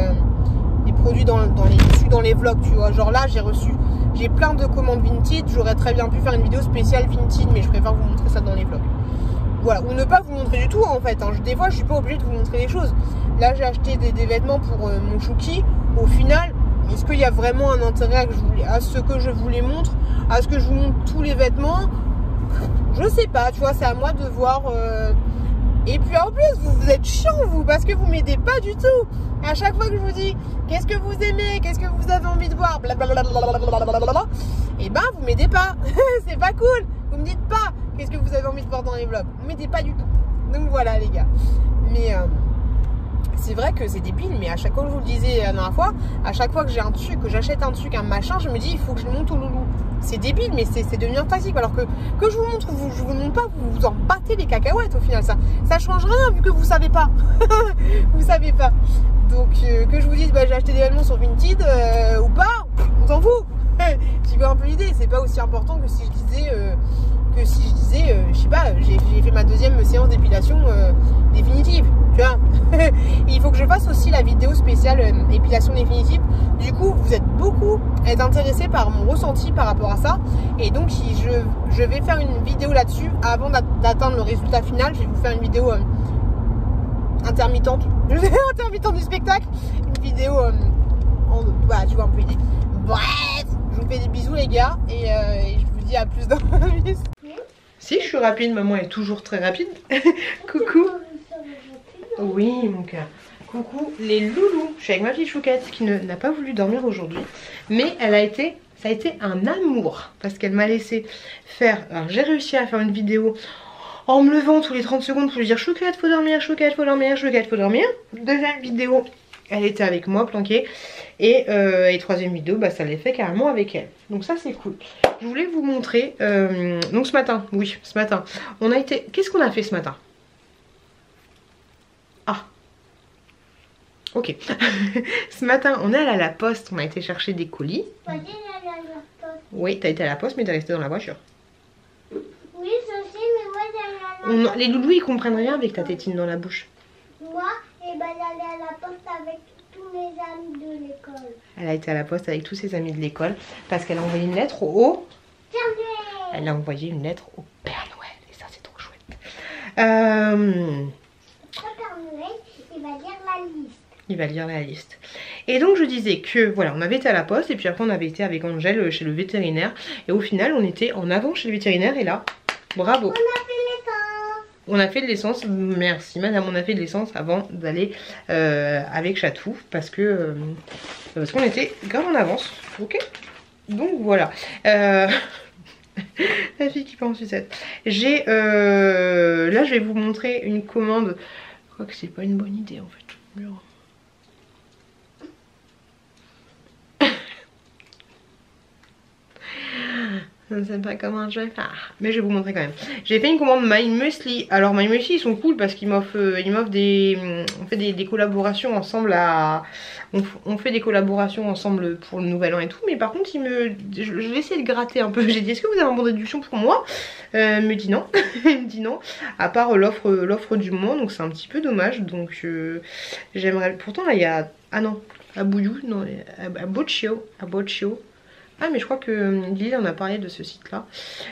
S1: des produits dans les vlogs, tu vois. Genre là j'ai plein de commandes Vinted, j'aurais très bien pu faire une vidéo spéciale Vinted, mais je préfère vous montrer ça dans les vlogs. voilà, ou ne pas vous montrer du tout en fait, hein. Des fois je suis pas obligée de vous montrer les choses. Là j'ai acheté des vêtements pour mon chouki. Au final, est-ce qu'il y a vraiment un intérêt à ce que je vous les montre, à ce que je vous montre tous les vêtements? Je sais pas, tu vois, c'est à moi de voir. Et puis en plus, vous êtes chiant vous, parce que vous m'aidez pas du tout. À chaque fois que je vous dis, qu'est-ce que vous aimez, qu'est-ce que vous avez envie de voir, blablabla, et ben vous m'aidez pas. C'est pas cool. Vous me dites pas, qu'est-ce que vous avez envie de voir dans les vlogs. Vous m'aidez pas du tout. Donc voilà les gars. Mais c'est vrai que c'est débile, mais à chaque fois, je vous le disais la dernière fois, à chaque fois que j'ai un truc, que j'achète un truc, un machin, je me dis il faut que je le montre au loulou. C'est débile, mais c'est devenu un tactique. Alors que je vous montre, je vous montre pas, vous vous en battez les cacahuètes au final. Ça change rien vu que vous savez pas. Vous savez pas. Donc que je vous dise j'ai acheté des vêtements sur Vinted ou pas, on s'en fout. J'y vois un peu l'idée. C'est pas aussi important que si je disais je sais pas, j'ai fait ma deuxième séance d'épilation définitive, tu vois. Il faut que je fasse aussi la vidéo spéciale épilation définitive. Du coup, vous êtes beaucoup intéressés par mon ressenti par rapport à ça. Et donc, je vais faire une vidéo là-dessus avant d'atteindre le résultat final. Je vais vous faire une vidéo intermittente. Intermittente du spectacle. Une vidéo tu vois un peu l'idée. Bref, je vous fais des bisous les gars. Et je vous dis à plus dans la vidéo. Si je suis rapide, maman est toujours très rapide. Coucou. Oui mon cœur. Coucou les loulous. Je suis avec ma petite chouquette qui n'a pas voulu dormir aujourd'hui. Mais ça a été un amour. Parce qu'elle m'a laissé faire. Alors j'ai réussi à faire une vidéo en me levant tous les 30 secondes pour lui dire chouquette faut dormir, chouquette faut dormir, chouquette faut dormir. Deuxième vidéo, elle était avec moi planquée. Et troisième vidéo, ça l'ai fait carrément avec elle. Donc ça c'est cool. Je voulais vous montrer. Donc ce matin, oui, ce matin, on a été. Qu'est-ce qu'on a fait ce matin? Ah. Ok. Ce matin, on est allé à la poste. On a été chercher des colis. Oui, t'as été à la poste, mais t'es resté dans la voiture.
S2: Oui, ça aussi, mais moi j'allais à la poste.
S1: Les loulous, ils comprennent rien avec ta tétine dans la bouche.
S2: Moi, j'allais à la poste avec tous mes amis de l'école.
S1: Elle a été à la poste avec tous ses amis de l'école parce qu'elle a envoyé une lettre au
S2: Père Noël.
S1: Elle a envoyé une lettre au Père Noël et ça c'est trop chouette.
S2: Le Père Noël, il va lire la liste.
S1: Il va lire la liste. Et donc je disais que voilà, on avait été à la poste et puis après on avait été avec Angèle chez le vétérinaire et au final on était en avant chez le vétérinaire et là, bravo.
S2: On a fait l'essence.
S1: On a fait de l'essence, merci madame, on a fait de l'essence avant d'aller avec Chatou parce qu'on était grave en avance, ok. Donc voilà. La fille qui part en sucette. Là je vais vous montrer une commande. Je crois que c'est pas une bonne idée en fait. Je ne sais pas comment je vais faire, mais je vais vous montrer quand même. J'ai fait une commande My Muesli. Alors My Muesli ils sont cool parce qu'ils m'offrent des... On fait des collaborations ensemble on fait des collaborations ensemble pour le nouvel an et tout. Mais par contre je vais essayer de gratter un peu. J'ai dit est-ce que vous avez un bon de réduction pour moi? Il me dit non. Il me dit non. À part l'offre du moment. Donc c'est un petit peu dommage. Donc j'aimerais... Pourtant là il y a... Ah non, à Bouillou, non, à Boccio. Ah mais je crois que Lily en a parlé de ce site là.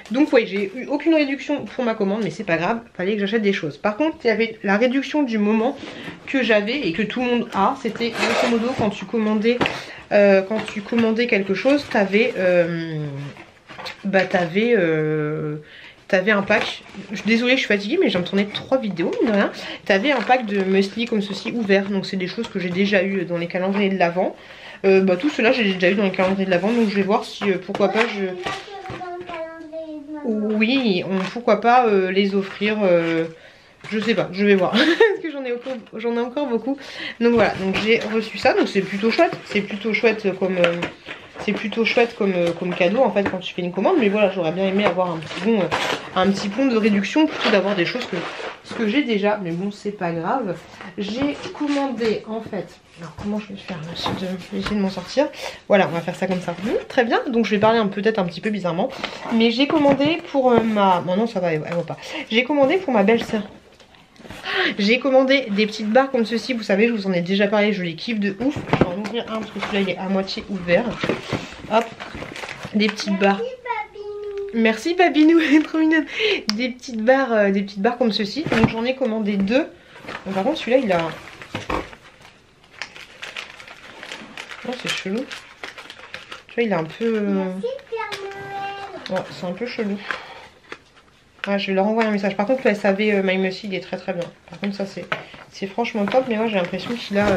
S1: Donc oui, j'ai eu aucune réduction pour ma commande, mais c'est pas grave, fallait que j'achète des choses. Par contre il y avait la réduction du moment que j'avais et que tout le monde a. C'était grosso modo quand tu commandais quelque chose, t'avais t'avais un pack. Désolée, je suis fatiguée, mais j'ai tourné 3 vidéos, mine de rien. T'avais un pack de muesli comme ceci ouvert. Donc c'est des choses que j'ai déjà eu dans les calendriers de l'Avent. Tout cela j'ai déjà eu dans les calendriers de l'Avent. Donc je vais voir si pourquoi pas oui, pourquoi pas les offrir. Je sais pas, je vais voir. Parce que j'en ai encore beaucoup. Donc voilà, donc j'ai reçu ça. Donc c'est plutôt chouette. C'est plutôt chouette comme cadeau en fait quand tu fais une commande. Mais voilà, j'aurais bien aimé avoir un petit bon de réduction plutôt d'avoir des choses que j'ai déjà. Mais bon, c'est pas grave. J'ai commandé en fait. Alors comment je vais faire? Je vais essayer de m'en sortir. Voilà, on va faire ça comme ça. Très bien. Donc je vais parler peut-être un petit peu bizarrement. Mais j'ai commandé pour ma... Bon non, ça va, elle va pas. J'ai commandé pour ma belle-sœur. J'ai commandé des petites barres comme ceci. Vous savez, je vous en ai déjà parlé. Je les kiffe de ouf. Je vais en ouvrir un parce que celui-là il est à moitié ouvert. Hop. Des petites barres. Merci Babinou, elle est trop mignonne. Des petites barres comme ceci. Donc j'en ai commandé 2. Bon, par contre celui-là il a... Oh c'est chelou. Tu vois il est un peu... Ouais, c'est un peu chelou. Ah, je vais leur envoyer un message. Par contre le SAV My Mussy il est très très bien. Par contre ça c'est franchement top. Mais moi j'ai l'impression qu'il a...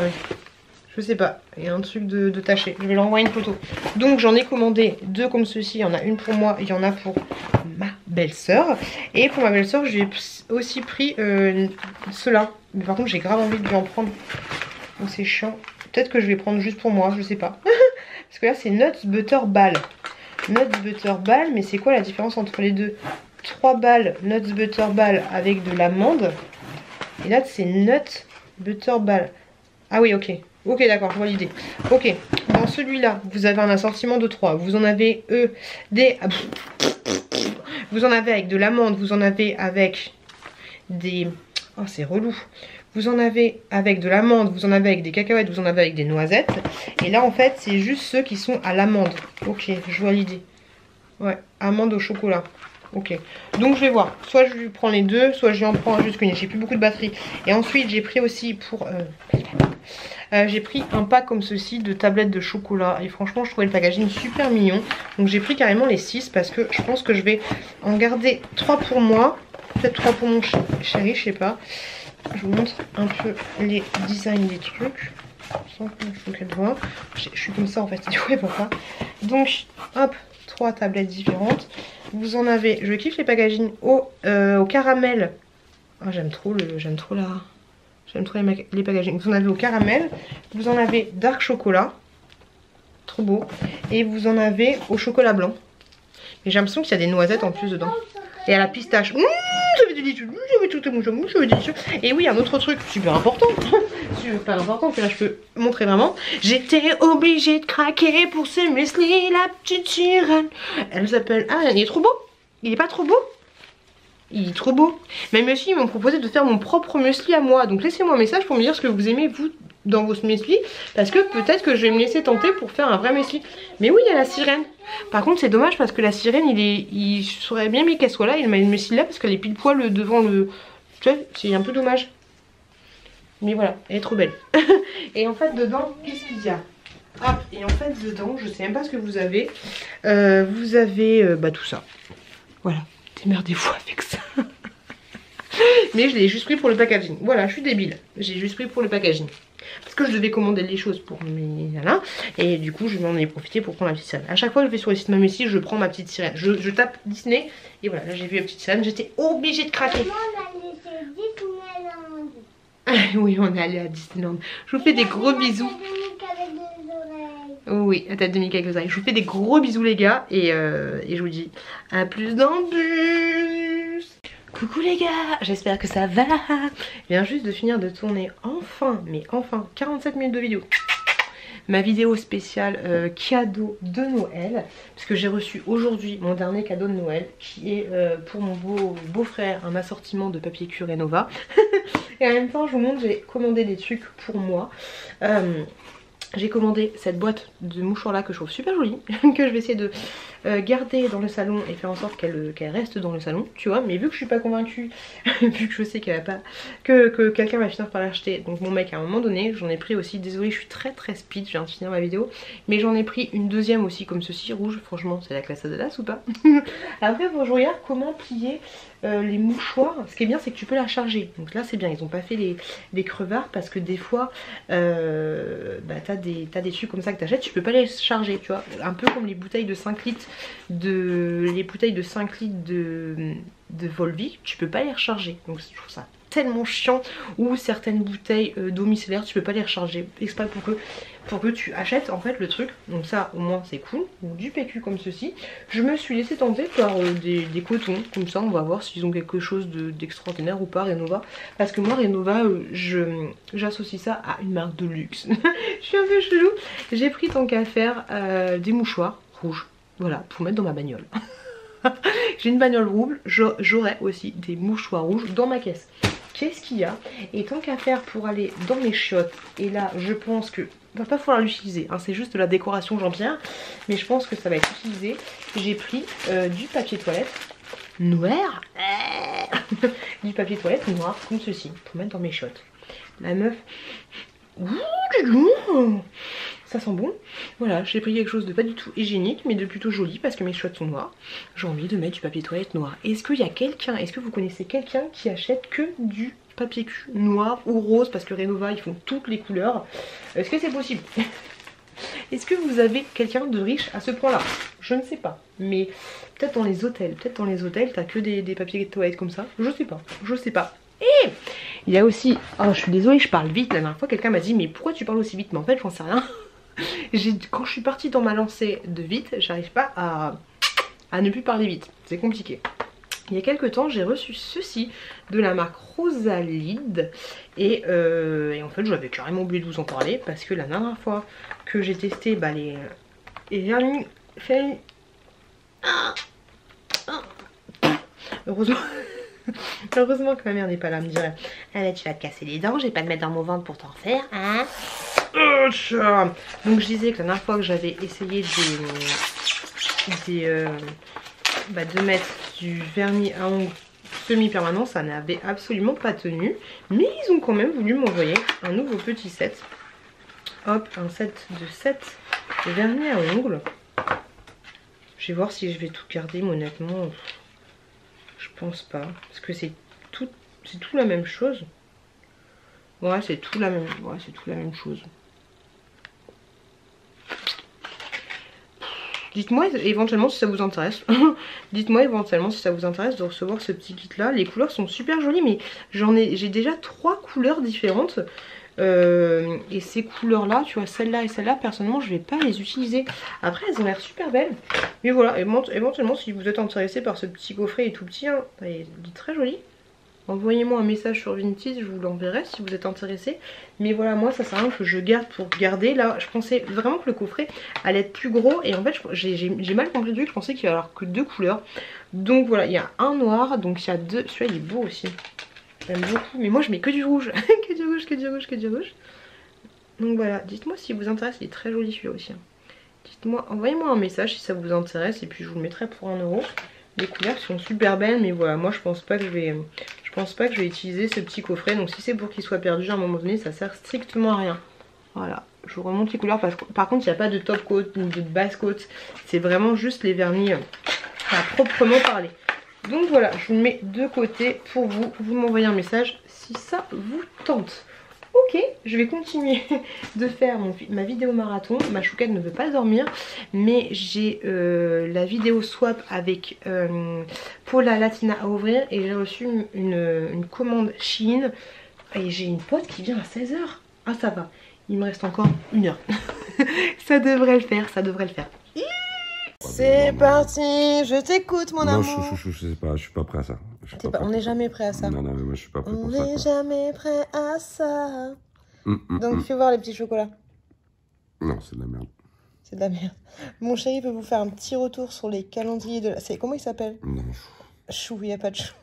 S1: je sais pas, il y a un truc de taché. Je vais leur envoyer une photo. Donc j'en ai commandé 2 comme ceci. Il y en a une pour moi, il y en a pour ma belle-sœur. Et pour ma belle-sœur, j'ai aussi pris ceux-là. Mais par contre, j'ai grave envie de lui en prendre. Donc c'est chiant. Peut-être que je vais prendre juste pour moi, je sais pas. Parce que là, c'est Nuts Butter Ball. Nuts Butter Ball, mais c'est quoi la différence entre les deux? 3 balles Nuts Butter Ball avec de l'amande. Et là, c'est Nuts Butter Ball. Ah oui, ok. Ok, d'accord, je vois l'idée. Ok, dans celui-là, vous avez un assortiment de 3. Vous en avez vous en avez avec de l'amande, vous en avez avec des... Oh, c'est relou. Vous en avez avec de l'amande, vous en avez avec des cacahuètes, vous en avez avec des noisettes. Et là, en fait, c'est juste ceux qui sont à l'amande. Ok, je vois l'idée. Ouais, amande au chocolat. Ok, donc je vais voir. Soit je lui prends les 2, soit je lui en prends juste qu'une. J'ai plus beaucoup de batterie. Et ensuite, j'ai pris aussi pour... j'ai pris un pack comme ceci de tablettes de chocolat. Et franchement, je trouvais le packaging super mignon. Donc j'ai pris carrément les 6 parce que je pense que je vais en garder 3 pour moi. Peut-être 3 pour mon chéri, je sais pas. Je vous montre un peu les designs des trucs. Sans qu'elle voit. Je suis comme ça en fait, il ne voit pas. Donc, hop, 3 tablettes différentes. Vous en avez, je kiffe les packaging au caramel. Oh, j'aime trop les packaging. Vous en avez au caramel, vous en avez dark chocolat, trop beau, et vous en avez au chocolat blanc. Mais j'ai l'impression qu'il y a des noisettes en plus dedans. Et à la pistache. Ça fait délicieux. Et oui, un autre truc super important. Super important que là je peux montrer vraiment. J'étais obligée de craquer pour ce muesli, la petite sirène. Elle s'appelle... Ah, il est trop beau. Il est pas trop beau? Il est trop beau. Même aussi, ils m'ont proposé de faire mon propre muesli à moi. Donc laissez-moi un message pour me dire ce que vous aimez vous dans vos muesli. Parce que peut-être que je vais me laisser tenter pour faire un vrai muesli. Mais oui, il y a la sirène. Par contre, c'est dommage parce que la sirène, il serait bien mis qu'elle soit là. Il m'a mis là parce qu'elle est pile poil devant le... Tu vois, c'est un peu dommage. Mais voilà, elle est trop belle. Et en fait, dedans, qu'est-ce qu'il y a? Hop, et en fait, dedans, je sais même pas ce que vous avez. Vous avez tout ça. Voilà. Démerdez-vous avec ça. Mais je l'ai juste pris pour le packaging. Voilà, je suis débile. J'ai juste pris pour le packaging. Parce que je devais commander les choses pour mes nanas. Et du coup, je m'en ai profité pour prendre ma petite sirène. À chaque fois que je vais sur le site Mamessi, je prends ma petite sirène. Je tape Disney. Et voilà, là j'ai vu la petite sirène. J'étais obligée de craquer. Oui, on est allé à Disneyland. Je vous fais des gros bisous. Oui, la tête de Mickey avec les oreilles. Je vous fais des gros bisous les gars. Et je vous dis à plus dans bus. Coucou les gars, j'espère que ça va. Je viens juste de finir de tourner enfin, mais enfin, 47 minutes de vidéo. Ma vidéo spéciale cadeau de Noël. Parce que j'ai reçu aujourd'hui mon dernier cadeau de Noël. Qui est pour mon beau-frère un assortiment de papier curé Nova. Et en même temps je vous montre, j'ai commandé des trucs pour moi. J'ai commandé cette boîte de mouchoirs là que je trouve super jolie. Que je vais essayer de garder dans le salon et faire en sorte qu'elle reste dans le salon, tu vois. Mais vu que je suis pas convaincue, vu que je sais qu'elle va pas, que quelqu'un va finir par l'acheter. Donc mon mec à un moment donné, j'en ai pris aussi, désolée je suis très speed, je viens de finir ma vidéo. Mais j'en ai pris une deuxième aussi comme ceci, rouge. Franchement c'est la classe Adalas ou pas? Après faut que je regarde comment plier les mouchoirs. Ce qui est bien c'est que tu peux la charger. Donc là c'est bien, ils ont pas fait les crevards parce que des fois t'as des trucs comme ça que t'achètes, tu peux pas les charger, tu vois. Un peu comme les bouteilles de 5 litres de Volvic, tu peux pas les recharger. Donc je trouve ça tellement chiant. Ou certaines bouteilles d'eau micellaire, tu peux pas les recharger exprès pour que tu achètes en fait le truc. Donc ça au moins c'est cool. Donc, du PQ comme ceci. Je me suis laissé tenter par des cotons comme ça. On va voir s'ils ont quelque chose d'extraordinaire ou pas, Renova. Parce que moi Renova j'associe ça à une marque de luxe. Je suis un peu chelou. J'ai pris tant qu'à faire des mouchoirs rouges. Voilà, pour mettre dans ma bagnole. J'ai une bagnole rouge, j'aurai aussi des mouchoirs rouges dans ma caisse. Qu'est-ce qu'il y a? Et tant qu'à faire pour aller dans mes chiottes, et là je pense que va pas falloir l'utiliser, hein, c'est juste de la décoration Jean-Pierre, mais je pense que ça va être utilisé. J'ai pris du papier toilette noir, du papier toilette noir comme ceci, pour mettre dans mes shots. La meuf, ouh, ça sent bon. Voilà, j'ai pris quelque chose de pas du tout hygiénique, mais de plutôt joli parce que mes shots sont noirs. J'ai envie de mettre du papier toilette noir. Est-ce qu'il y a quelqu'un, est-ce que vous connaissez quelqu'un qui achète que du papier cul noir ou rose, parce que Renova ils font toutes les couleurs? Est-ce que c'est possible? Est-ce que vous avez quelqu'un de riche à ce point là? Je ne sais pas, mais peut-être dans les hôtels, t'as que des papiers de toilette comme ça, je sais pas. Et il y a aussi, oh je suis désolée je parle vite, la dernière fois quelqu'un m'a dit mais pourquoi tu parles aussi vite? Mais en fait j'en sais rien. Quand je suis partie dans ma lancée de vite, j'arrive pas à ne plus parler vite, c'est compliqué. Il y a quelques temps j'ai reçu ceci de la marque Rosalide et en fait j'avais carrément oublié de vous en parler parce que la dernière fois que j'ai testé les vernis heureusement que ma mère n'est pas là, me dirait ah bah tu vas te casser les dents, je vais pas te mettre dans mon ventre pour t'en refaire hein. Donc je disais que la dernière fois que j'avais essayé de mettre du vernis à ongles semi-permanent, ça n'avait absolument pas tenu. Mais ils ont quand même voulu m'envoyer un nouveau petit set. Hop, un set de 7 vernis à ongles. Je vais voir si je vais tout garder, mais honnêtement, je pense pas. Parce que c'est tout la même chose. Ouais, c'est tout la même chose. Dites-moi éventuellement si ça vous intéresse. Dites-moi éventuellement si ça vous intéresse de recevoir ce petit kit là. Les couleurs sont super jolies, mais j'ai déjà 3 couleurs différentes. Et ces couleurs là, tu vois, celle-là et celle-là, personnellement je vais pas les utiliser. Après elles ont l'air super belles. Mais voilà, éventuellement si vous êtes intéressé par ce petit coffret, il est tout petit, hein, il est très joli. Envoyez-moi un message sur Vinted, je vous l'enverrai si vous êtes intéressé. Mais voilà, moi ça sert à rien que je garde pour garder. Là je pensais vraiment que le coffret allait être plus gros. Et en fait j'ai mal compris le truc, je pensais qu'il y avait alors que 2 couleurs. Donc voilà, il y a un noir, donc il y a 2. Celui-là il est beau aussi. J'aime beaucoup, mais moi je mets que du rouge. Que du rouge, que du rouge, que du rouge. Donc voilà, dites-moi si vous intéresse, il est très joli celui-là aussi. Dites-moi, envoyez-moi un message si ça vous intéresse et puis je vous le mettrai pour 1 €. Les couleurs sont super belles, mais voilà, moi je pense pas que je vais utiliser ce petit coffret. Donc si c'est pour qu'il soit perdu à un moment donné, ça sert strictement à rien. Voilà, je vous remonte les couleurs parce que par contre il n'y a pas de top coat ni de base coat. C'est vraiment juste les vernis à proprement parler. Donc voilà, je vous le mets de côté pour vous m'envoyez un message si ça vous tente. Ok, je vais continuer de faire ma vidéo marathon. Ma chouquette ne veut pas dormir, mais j'ai la vidéo swap avec Paula Latina à ouvrir et j'ai reçu une commande Shein et j'ai une pote qui vient à 16 h. Ah ça va, il me reste encore 1 heure. Ça devrait le faire, ça devrait le faire. C'est parti, je t'écoute mon amour.
S3: Non, je sais pas, je suis pas prêt à ça.
S1: On n'est jamais prêt à ça.
S3: Non, mais moi je suis pas prêt pour ça.
S1: On n'est jamais prêt à ça. Donc fais voir les petits chocolats.
S3: Non, c'est de la merde.
S1: C'est de la merde. Mon chéri peut vous faire un petit retour sur les calendriers de... Comment il s'appelle?
S3: Non.
S1: Chou, il n'y a pas de chou.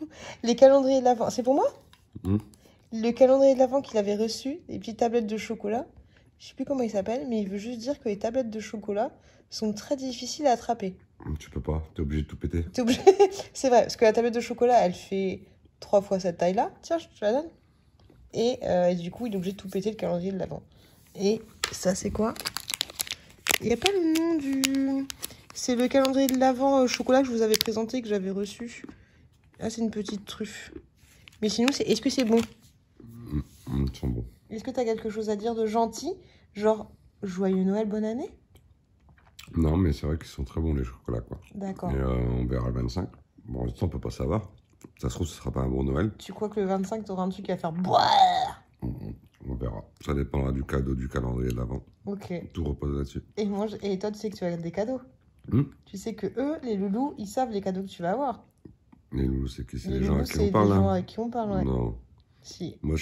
S1: Les calendriers de l'Avent. C'est pour moi? Le calendrier de l'Avent qu'il avait reçu, les petites tablettes de chocolat. Je sais plus comment il s'appelle, mais il veut juste dire que les tablettes de chocolat sont très difficiles à attraper.
S3: Tu peux pas, t'es obligé de tout péter.
S1: T'es obligé. C'est vrai, parce que la tablette de chocolat, elle fait 3 fois cette taille-là. Tiens, je te la donne. Et du coup, il est obligé de tout péter le calendrier de l'Avent. Et ça, c'est quoi? Il n'y a pas le nom du... C'est le calendrier de l'Avent chocolat que je vous avais présenté, que j'avais reçu. Ah, c'est une petite truffe. Mais sinon, est-ce que c'est bon?
S3: Ils sont bons.
S1: Est-ce que tu as quelque chose à dire de gentil? Genre, joyeux Noël, bonne année?
S3: Non, mais c'est vrai qu'ils sont très bons les chocolats, quoi.
S1: D'accord.
S3: Et on verra le 25. Bon, en même temps, on peut pas savoir. Ça se trouve, ce sera pas un bon Noël.
S1: Tu crois que le 25, tu auras un truc à faire boire?
S3: On verra. Ça dépendra du cadeau du calendrier de l'Avent.
S1: Ok.
S3: Tout repose là-dessus.
S1: Et toi, tu sais que tu vas avoir des cadeaux. Tu sais que eux, les loulous, ils savent les cadeaux que tu vas avoir.
S3: Les loulous, c'est qui? C'est
S1: les
S3: les gens
S1: loulous,
S3: à qui on parle,
S1: les
S3: là?
S1: gens à qui on parle, ouais.
S3: Non.
S1: Si.
S3: Moi,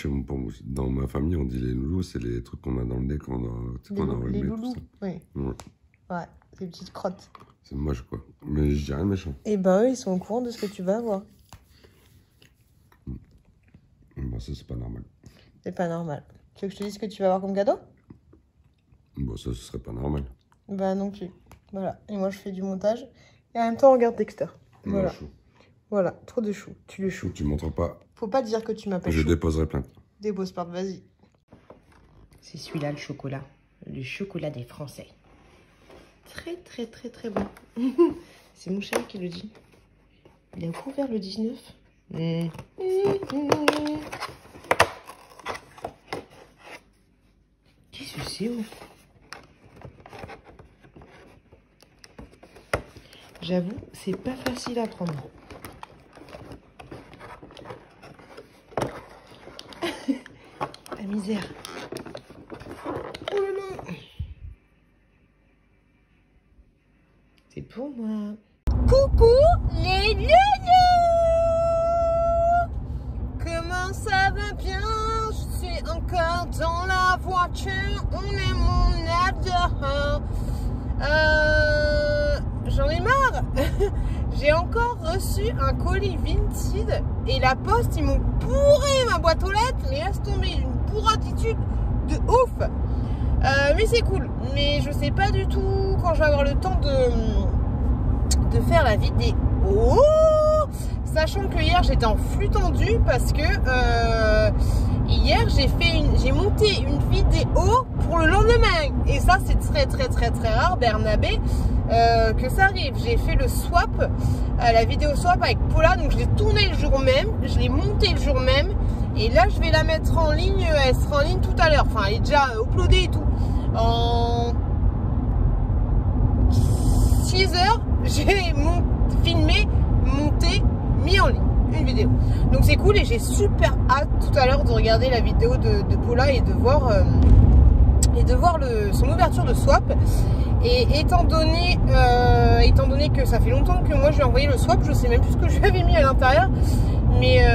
S3: dans ma famille, on dit les loulous, c'est les trucs qu'on a dans le nez quand on a enlevé.
S1: Les loulous,
S3: tout ça.
S1: oui.
S3: Ouais.
S1: Ouais, ces petites crottes.
S3: C'est moche, quoi. Mais je dis rien de méchant.
S1: Et ben eux, ils sont au courant de ce que tu vas avoir.
S3: Bon, ça, c'est pas normal.
S1: C'est pas normal. Tu veux que je te dise ce que tu vas avoir comme cadeau?
S3: ça, ce serait pas normal.
S1: Bah non plus. Voilà. Et moi, je fais du montage. Et en même temps, on regarde Dexter. Voilà.
S3: Chou.
S1: Voilà. Trop de chou. Tu le chou.
S3: Tu montres pas.
S1: Faut pas dire que tu m'appelles chou.
S3: Je déposerai plainte.
S1: Dépose plainte, vas-y. C'est celui-là, le chocolat. Le chocolat des Français. Très, très, très, très bon. C'est mon chéri qui le dit. Il a couvert le 19. Qu'est-ce que c'est? J'avoue, c'est pas facile à prendre. La misère. Oh là là. C'est pour moi. Coucou les nounous. Comment ça va bien? Je suis encore dans la voiture. On est mon adore. J'en ai marre. J'ai encore reçu un colis Vinted et la poste, ils m'ont bourré ma boîte aux lettres, mais laisse tomber, une bourratitude de ouf. Mais c'est cool. Mais je sais pas du tout quand je vais avoir le temps de faire la vidéo. Sachant que hier j'étais en flux tendu parce que hier j'ai monté une vidéo pour le lendemain. Et ça c'est très rare, Bernabé, que ça arrive. J'ai fait le swap, la vidéo swap avec Paula, donc je l'ai tournée le jour même, je l'ai montée le jour même. Et là je vais la mettre en ligne, elle sera en ligne tout à l'heure. Enfin elle est déjà uploadée et tout. En 6 heures, j'ai filmé, monté, mis en ligne une vidéo. Donc c'est cool et j'ai super hâte tout à l'heure de regarder la vidéo de Paula et de voir son ouverture de swap. Et étant donné que ça fait longtemps que moi je lui ai envoyé le swap, je sais même plus ce que je lui avais mis à l'intérieur, mais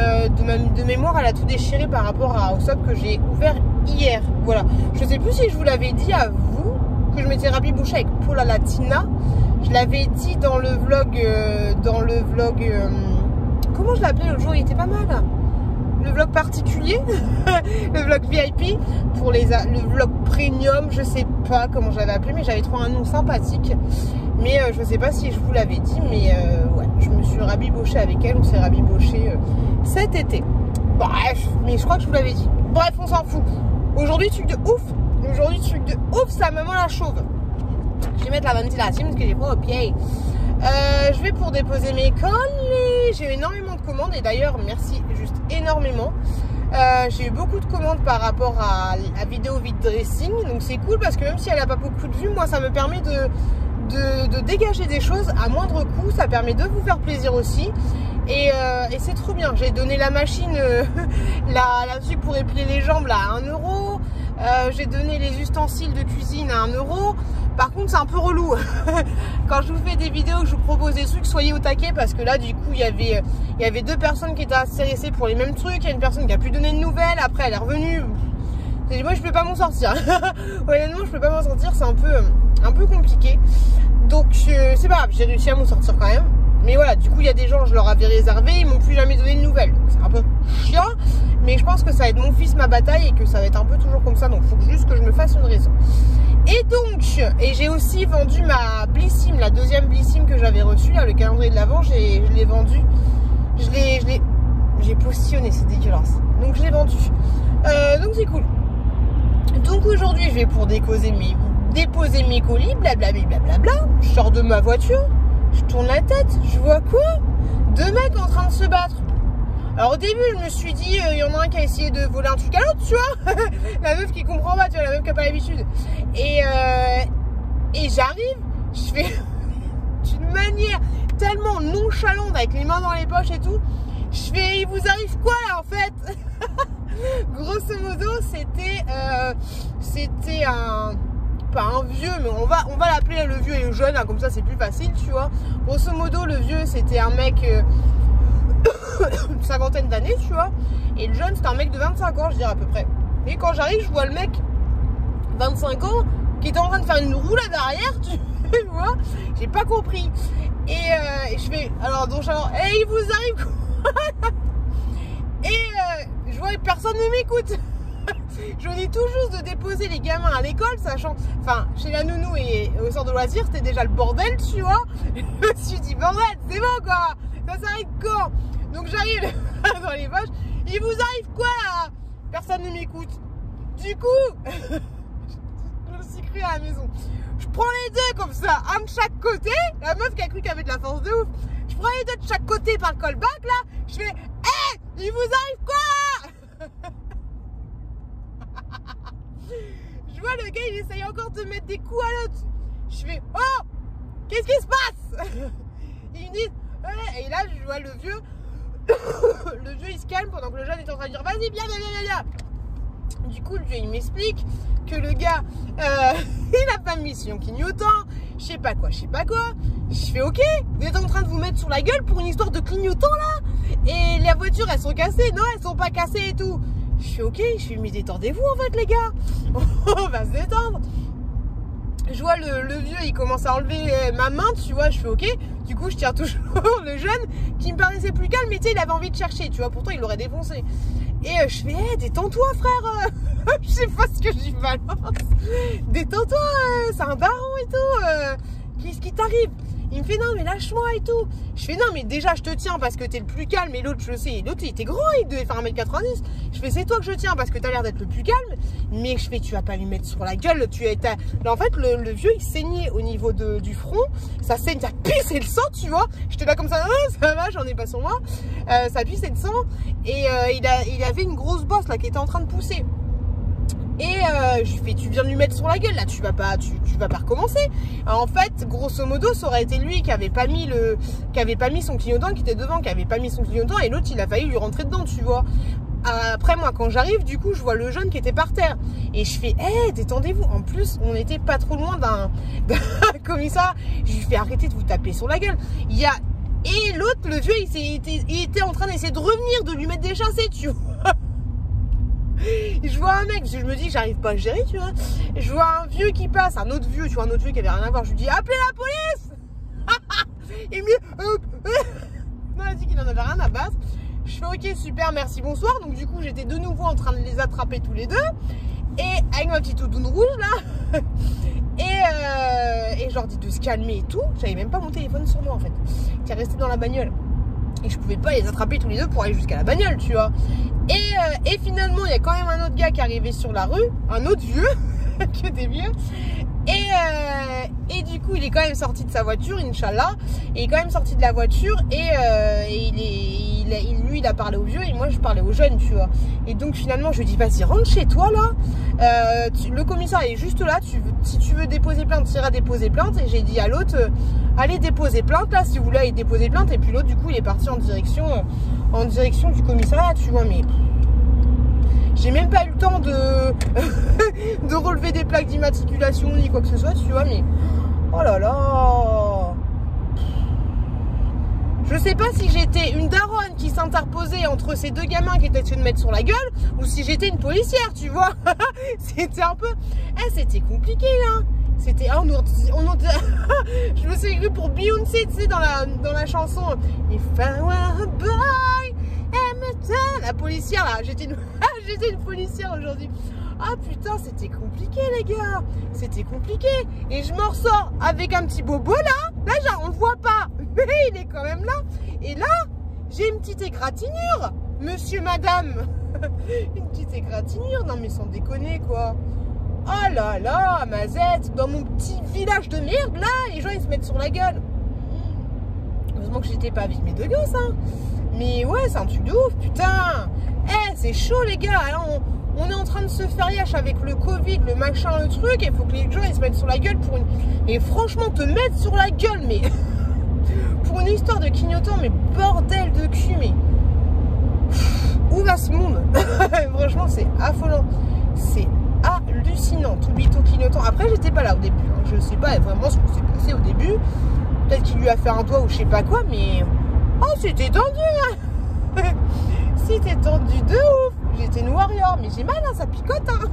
S1: de mémoire elle a tout déchiré par rapport au swap que j'ai ouvert hier. Voilà, je sais plus si je vous l'avais dit à vous que je m'étais rabibouchée avec Paula Latina. Je l'avais dit dans le vlog, comment je l'appelais l'autre jour, il était pas mal. Le vlog particulier, le vlog VIP, pour le vlog premium, je sais pas comment je l'avais appelé, mais j'avais trouvé un nom sympathique. Mais je sais pas si je vous l'avais dit, mais ouais, je me suis rabibochée avec elle, on s'est rabiboché cet été. Bref, mais je crois que je vous l'avais dit. Bref, on s'en fout. Aujourd'hui, truc de ouf. Aujourd'hui, truc de ouf, ça maman la chauve. Je vais mettre la ventilation parce que j'ai pas au pied. Je vais pour déposer mes colis. J'ai eu énormément de commandes et d'ailleurs merci juste énormément. J'ai eu beaucoup de commandes par rapport à la vidéo vide dressing, donc c'est cool parce que même si elle n'a pas beaucoup de vues, moi ça me permet de dégager des choses à moindre coût. Ça permet de vous faire plaisir aussi et c'est trop bien. J'ai donné la machine, la truc pour épiler les jambes là à 1 €. J'ai donné les ustensiles de cuisine à 1 €. Par contre c'est un peu relou quand je vous fais des vidéos, que je vous propose des trucs, soyez au taquet parce que là du coup il y avait 2 personnes qui étaient intéressées pour les mêmes trucs. Il y a une personne qui a pu donner de nouvelles, après elle est revenue. Moi je peux pas m'en sortir. Honnêtement je peux pas m'en sortir, c'est un peu compliqué. Donc c'est pas grave, j'ai réussi à m'en sortir quand même. Mais voilà, du coup il y a des gens, je leur avais réservé, ils m'ont plus jamais donné de nouvelles. Donc c'est un peu chiant, mais je pense que ça va être mon fils ma bataille et que ça va être un peu toujours comme ça. Donc il faut juste que je me fasse une raison. Et donc, j'ai aussi vendu ma Blissim, la deuxième Blissim que j'avais reçue, là, le calendrier de l'Avent, je l'ai vendu. J'ai postillonné, c'est dégueulasse. Donc je l'ai vendu. Donc c'est cool. Donc aujourd'hui, je vais pour déposer mes colis, blablabla. Je sors de ma voiture, je tourne la tête, je vois quoi? 2 mecs en train de se battre. Alors au début je me suis dit il y en a un qui a essayé de voler un truc à l'autre, tu vois. La meuf qui comprend pas, tu vois, la meuf qui a pas l'habitude. Et j'arrive, je fais d'une manière tellement nonchalante avec les mains dans les poches et tout. Je fais il vous arrive quoi là en fait? Grosso modo c'était pas un vieux, mais on va l'appeler le vieux et le jeune, hein, comme ça c'est plus facile, tu vois. Grosso modo le vieux c'était un mec une cinquantaine d'années, tu vois, et le jeune c'était un mec de 25 ans je dirais à peu près. Et quand j'arrive je vois le mec 25 ans qui était en train de faire une roulade arrière, tu vois, j'ai pas compris. Et je fais alors donc il vous arrive quoi? Et je vois personne ne m'écoute. Je dis tout juste de déposer les gamins à l'école, sachant, enfin, chez la nounou et au centre de loisirs, c'était déjà le bordel, tu vois. Je me suis dit, bordel, c'est bon quoi, ça s'arrête quand? Donc j'arrive dans les vaches, il vous arrive quoi là? Personne ne m'écoute. Du coup, je me suis cru à la maison. Je prends les deux comme ça, un de chaque côté. La meuf qui a cru qu'elle avait de la force de ouf. Je prends les deux de chaque côté par le callback là. Je fais, hé, il vous arrive quoi? Je vois le gars, il essaye encore de mettre des coups à l'autre. Je fais, oh, qu'est-ce qui se passe? Ils me disent, ouais. Et là, je vois le vieux. Le vieux, il se calme pendant que le jeune est en train de dire, vas-y, viens. Du coup, le vieux, il m'explique que le gars, il a pas mis son clignotant, je sais pas quoi. Je fais, ok, vous êtes en train de vous mettre sur la gueule pour une histoire de clignotant là? Et les voitures, elles sont cassées? Non, elles sont pas cassées et tout. Je fais, ok, mais détendez-vous en fait, les gars. On va se détendre. Je vois le vieux, il commence à enlever ma main, tu vois, je fais ok. Du coup, je tiens toujours le jeune qui me paraissait plus calme, mais tu sais, il avait envie de chercher, tu vois, pourtant il l'aurait défoncé. Et je fais, hey, détends-toi, frère. Je sais pas ce que je lui balance. Détends-toi, c'est un daron et tout. Qu'est-ce qui t'arrive? Il me fait, non, mais lâche-moi et tout. Je fais, non, mais déjà, je te tiens parce que t'es le plus calme. Et l'autre, je sais, l'autre, il était grand, il devait faire 1m90. Je fais, c'est toi que je tiens parce que t'as l'air d'être le plus calme. Mais je fais, tu vas pas lui mettre sur la gueule. Là, en fait, le vieux, il saignait au niveau du front. Ça saigne, ça pissait le sang, tu vois. J'étais là comme ça, ça va, j'en ai pas sur moi. Ça pissait le sang. Et il avait une grosse bosse là qui était en train de pousser. Et je lui fais, tu viens de lui mettre sur la gueule là, tu vas pas recommencer. En fait, grosso modo, ça aurait été lui qui avait pas mis son clignotant, qui était devant, qui avait pas mis son clignotant, et l'autre il a failli lui rentrer dedans, tu vois. Après moi, quand j'arrive, du coup, je vois le jeune qui était par terre et je fais, hé, détendez-vous. En plus, on était pas trop loin d'un commissariat. Je lui fais, arrêtez de vous taper sur la gueule. Et l'autre, le vieux, il était en train d'essayer de revenir, de lui mettre des chassés, tu vois. Je vois un mec, je me dis j'arrive pas à gérer, tu vois. Je vois un vieux qui passe, un autre vieux, tu vois, un autre vieux qui avait rien à voir. Je lui dis appelez la police. Il me dit non, il a dit qu'il en avait rien à battre. Je fais ok, super, merci, bonsoir. Donc du coup j'étais de nouveau en train de les attraper tous les deux. Et avec ma petite doudoune rouge là. Et je leur dis de se calmer et tout. J'avais même pas mon téléphone sur moi en fait, qui est resté dans la bagnole. Et je pouvais pas les attraper tous les deux pour aller jusqu'à la bagnole, tu vois. Et finalement, il y a quand même un autre gars qui est arrivé sur la rue, un autre vieux, que des vieux. Et du coup, il est quand même sorti de sa voiture, Inch'Allah. Et il est quand même sorti de la voiture lui, il a parlé au vieux et moi, je parlais aux jeunes, tu vois. Et donc, finalement, je lui dis, vas-y, rentre chez toi, là. Le commissaire est juste là. Si tu veux déposer plainte, tu iras déposer plainte. Et j'ai dit à l'autre, allez déposer plainte, là, si vous voulez aller déposer plainte. Et puis l'autre, du coup, il est parti en direction du commissariat, tu vois. Mais j'ai même pas eu le temps de relever des plaques d'immatriculation ni quoi que ce soit, tu vois. Mais oh là là, je sais pas si j'étais une daronne qui s'interposait entre ces deux gamins qui étaient essayés de mettre sur la gueule, ou si j'étais une policière, tu vois. C'était un peu, c'était compliqué là. C'était, je me suis cru pour Beyoncé, tu sais, dans la chanson If I Were a Boy, la policière là. J'étais une policière aujourd'hui. Ah putain, c'était compliqué les gars. C'était compliqué. Et je m'en ressors avec un petit bobo là. Là, on le voit pas, mais il est quand même là. Et là, j'ai une petite égratignure, monsieur, madame. Une petite égratignure. Non mais sans déconner quoi. Oh là là, Mazette, dans mon petit village de merde là, les gens ils se mettent sur la gueule. Heureusement que j'étais pas avec mes deux gosses, hein. Mais ouais, c'est un truc de ouf, putain. C'est chaud les gars. Alors, on est en train de se faire yâche avec le Covid, le machin, le truc. Il faut que les gens ils se mettent sur la gueule pour une. Et franchement, te mettre sur la gueule, mais pour une histoire de clignotant, mais bordel de cul, mais où va ce monde? Franchement, c'est affolant. C'est hallucinant, tout bito clignotant. Après, j'étais pas là au début. Hein. Je sais pas vraiment ce qui s'est passé au début. Peut-être qu'il lui a fait un doigt ou je sais pas quoi, mais oh, c'était tendu, hein. C'était tendu de ouf. J'étais une warrior, mais j'ai mal, hein, ça picote, hein.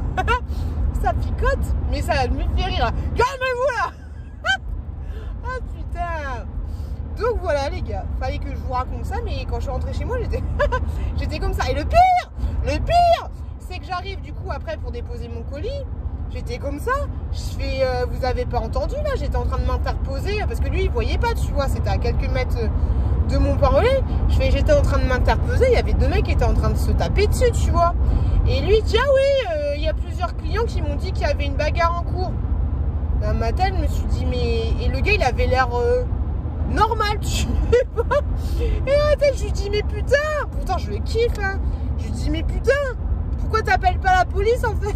S1: Ça picote, mais ça me fait rire. Calmez-vous là. Ah putain. Donc voilà les gars, fallait que je vous raconte ça, mais quand je suis rentrée chez moi, j'étais comme ça. Et le pire, c'est que j'arrive du coup quoi, après pour déposer mon colis. J'étais comme ça, je fais, vous avez pas entendu là, j'étais en train de m'interposer, parce que lui il voyait pas, tu vois, c'était à quelques mètres de mon pain au lait. J'étais en train de m'interposer, il y avait 2 mecs qui étaient en train de se taper dessus, tu vois. Et lui il dit, ah oui, il y a plusieurs clients qui m'ont dit qu'il y avait une bagarre en cours. Un matin, je me suis dit, mais... Et le gars il avait l'air normal, tu vois. Et à la tête, je lui dis, mais putain, pourtant je le kiffe, hein. Je lui dis, mais putain, pourquoi t'appelles pas la police en fait?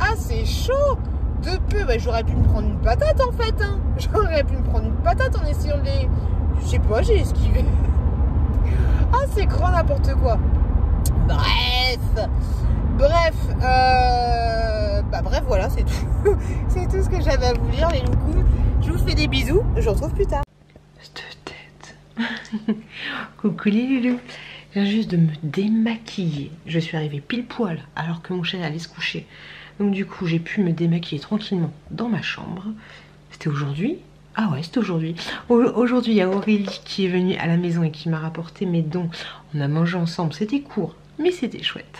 S1: Ah, c'est chaud. De peu, bah, j'aurais pu me prendre une patate en fait, hein. J'aurais pu me prendre une patate en essayant de les... Je sais pas, j'ai esquivé. Ah, c'est grand n'importe quoi. Bref, bref, voilà, c'est tout. C'est tout ce que j'avais à vous dire, les loucous. Je vous fais des bisous, je vous retrouve plus tard. Cette tête. Coucou les loulous. Je viens juste de me démaquiller. Je suis arrivée pile poil alors que mon chéri allait se coucher. Donc du coup, j'ai pu me démaquiller tranquillement dans ma chambre. C'était aujourd'hui? Ah ouais, c'était aujourd'hui. Aujourd'hui, il y a Aurélie qui est venue à la maison et qui m'a rapporté mes dons. On a mangé ensemble, c'était court, mais c'était chouette.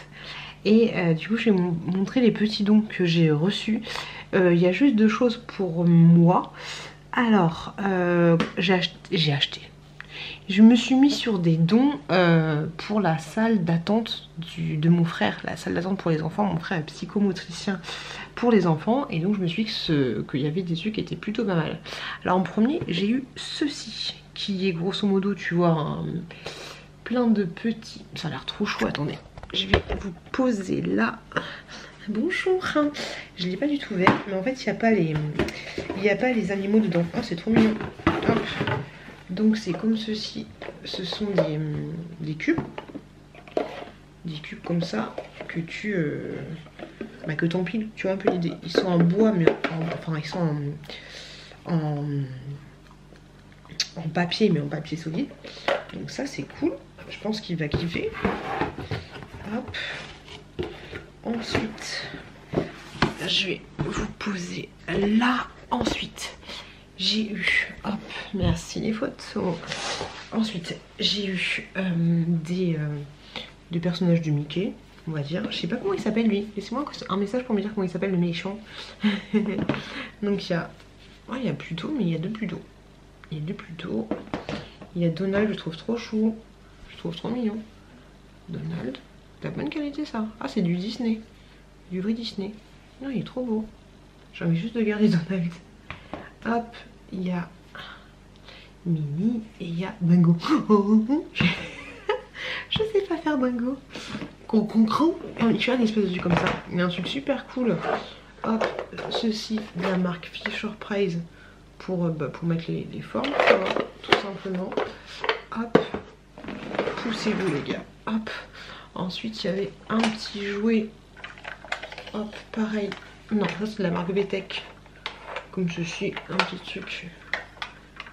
S1: Et du coup, je vais vous montrer les petits dons que j'ai reçus. Il y a juste 2 choses pour moi. Alors, j'ai acheté. Je me suis mis sur des dons pour la salle d'attente de mon frère, la salle d'attente pour les enfants. Mon frère est psychomotricien pour les enfants et donc je me suis dit qu'il y avait des trucs qui étaient plutôt pas mal. Alors en premier, j'ai eu ceci qui est grosso modo, tu vois, plein de petits... Ça a l'air trop chou, attendez. Je vais vous poser là. Bonjour. Je l'ai pas du tout vert, mais en fait il n'y a pas les animaux dedans. Oh, c'est trop mignon. Hop. Donc c'est comme ceci, ce sont des cubes. Des cubes comme ça que tu que t'empiles, tu vois un peu l'idée. Ils sont en bois, mais enfin ils sont en papier, mais en papier solide. Donc ça c'est cool, je pense qu'il va kiffer. Hop. Ensuite, je vais vous poser là. Ensuite, j'ai eu, hop, merci les photos. Ensuite, j'ai eu des personnages de Mickey, on va dire. Je sais pas comment il s'appelle lui. Laissez-moi un message pour me dire comment il s'appelle le méchant. Donc il y a, oh, il y a Pluto, mais il y a 2 Pluto. Il y a 2 Pluto. Il y a Donald, je trouve trop chou. Je trouve trop mignon. Donald, de la bonne qualité ça. Ah, c'est du Disney, du vrai Disney. Non, il est trop beau. J'ai envie juste de garder Donald. Hop, il y a Minnie et il y a Dingo. Je sais pas faire Dingo. Concron. Tu as une espèce de truc comme ça. Il y a un truc super cool. Hop, ceci de la marque Fisher Price pour mettre les formes, tu vois, tout simplement. Hop, poussez-vous les gars. Hop. Ensuite, il y avait un petit jouet. Hop, pareil. Non, ça c'est de la marque VTech. Comme ceci, un petit truc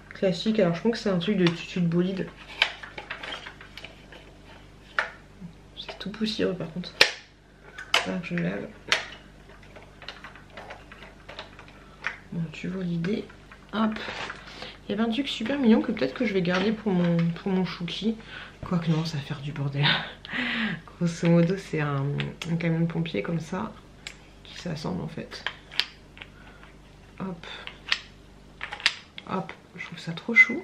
S1: classique. Alors je pense que c'est un truc de tutu de bolide. C'est tout poussiéreux par contre. Là je lave. Bon, tu vois l'idée. Hop. Il y avait un truc super mignon que peut-être que je vais garder pour mon chouki. Quoique non, ça va faire du bordel. Grosso modo, c'est un camion de pompier comme ça qui s'assemble en fait. Hop, hop, je trouve ça trop chou.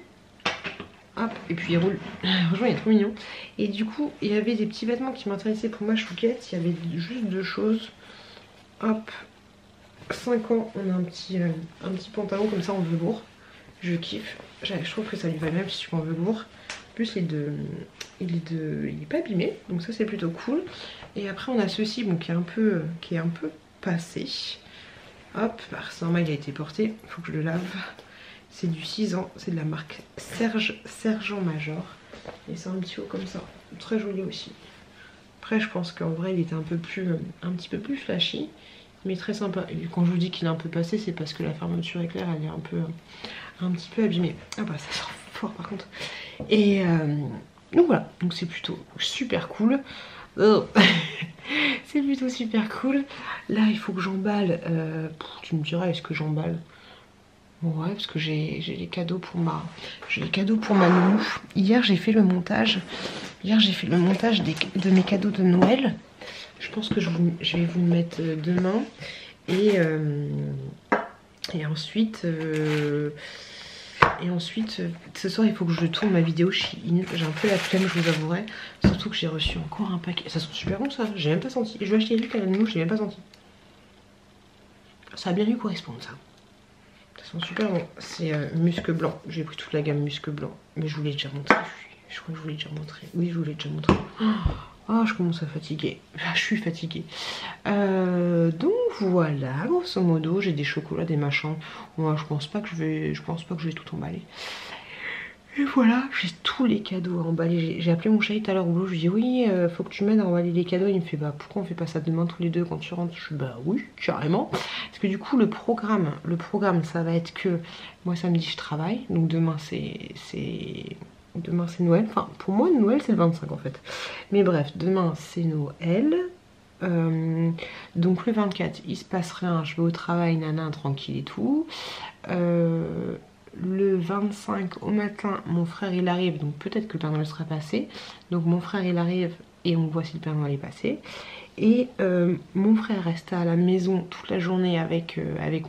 S1: Hop, et puis il roule. Franchement, il est trop mignon. Et du coup, il y avait des petits vêtements qui m'intéressaient pour ma chouquette. Il y avait juste 2 choses. Hop, 5 ans, on a un petit pantalon comme ça en velours. Je kiffe. Je trouve que ça lui va même si tu prends en velours. En plus, il est pas abîmé, donc ça c'est plutôt cool. Et après, on a ceci, bon, qui est un peu passé. Hop, c'est normal, il a été porté, il faut que je le lave. C'est du 6 ans, c'est de la marque Sergent Major. Et c'est un petit haut comme ça, très joli aussi. Après, je pense qu'en vrai, il était un petit peu plus flashy, mais très sympa. Et quand je vous dis qu'il est un peu passé, c'est parce que la fermeture éclair, elle est un petit peu abîmée. Ah bah, ça sent fort par contre. Et donc voilà, donc c'est plutôt super cool. Oh. C'est plutôt super cool. Là il faut que j'emballe. Tu me diras, est-ce que j'emballe? Ouais, parce que j'ai les cadeaux pour ma nounou. Hier j'ai fait le montage de mes cadeaux de Noël. Je pense que je vais vous le mettre demain. Et ensuite... ce soir il faut que je tourne ma vidéo Shein. J'ai un peu la flemme, je vous avouerai. Surtout que j'ai reçu encore un paquet. Ça sent super bon ça, j'ai même pas senti. Je vais acheter lui à la nounou, je l'ai même pas senti. Ça a bien lui correspondre ça. Ça sent super bon. C'est musc blanc. J'ai pris toute la gamme musc blanc. Mais je vous l'ai déjà montré. Je crois que je vous l'ai déjà montré. Oui, je vous l'ai déjà montré. Oh, je commence à fatiguer. Je suis fatiguée. Donc voilà, grosso modo, j'ai des chocolats, des machins. Moi, je pense pas que je vais tout emballer. Et voilà, j'ai tous les cadeaux à emballer. J'ai appelé mon chéri tout à l'heure au boulot. Je lui ai dit oui, faut que tu m'aides à emballer les cadeaux. Il me fait bah pourquoi on fait pas ça demain tous les deux quand tu rentres? Je dis bah oui, carrément. Parce que du coup le programme ça va être que moi samedi je travaille. Donc demain c'est Noël. Enfin pour moi Noël c'est le 25 en fait. Mais bref, demain c'est Noël. Donc le 24 il se passe rien, je vais au travail, nana, tranquille et tout. Le 25 au matin mon frère il arrive, donc peut-être que le Père Noël sera passé. Donc mon frère il arrive et on voit si le Père Noël est passé. Et mon frère reste à la maison toute la journée avec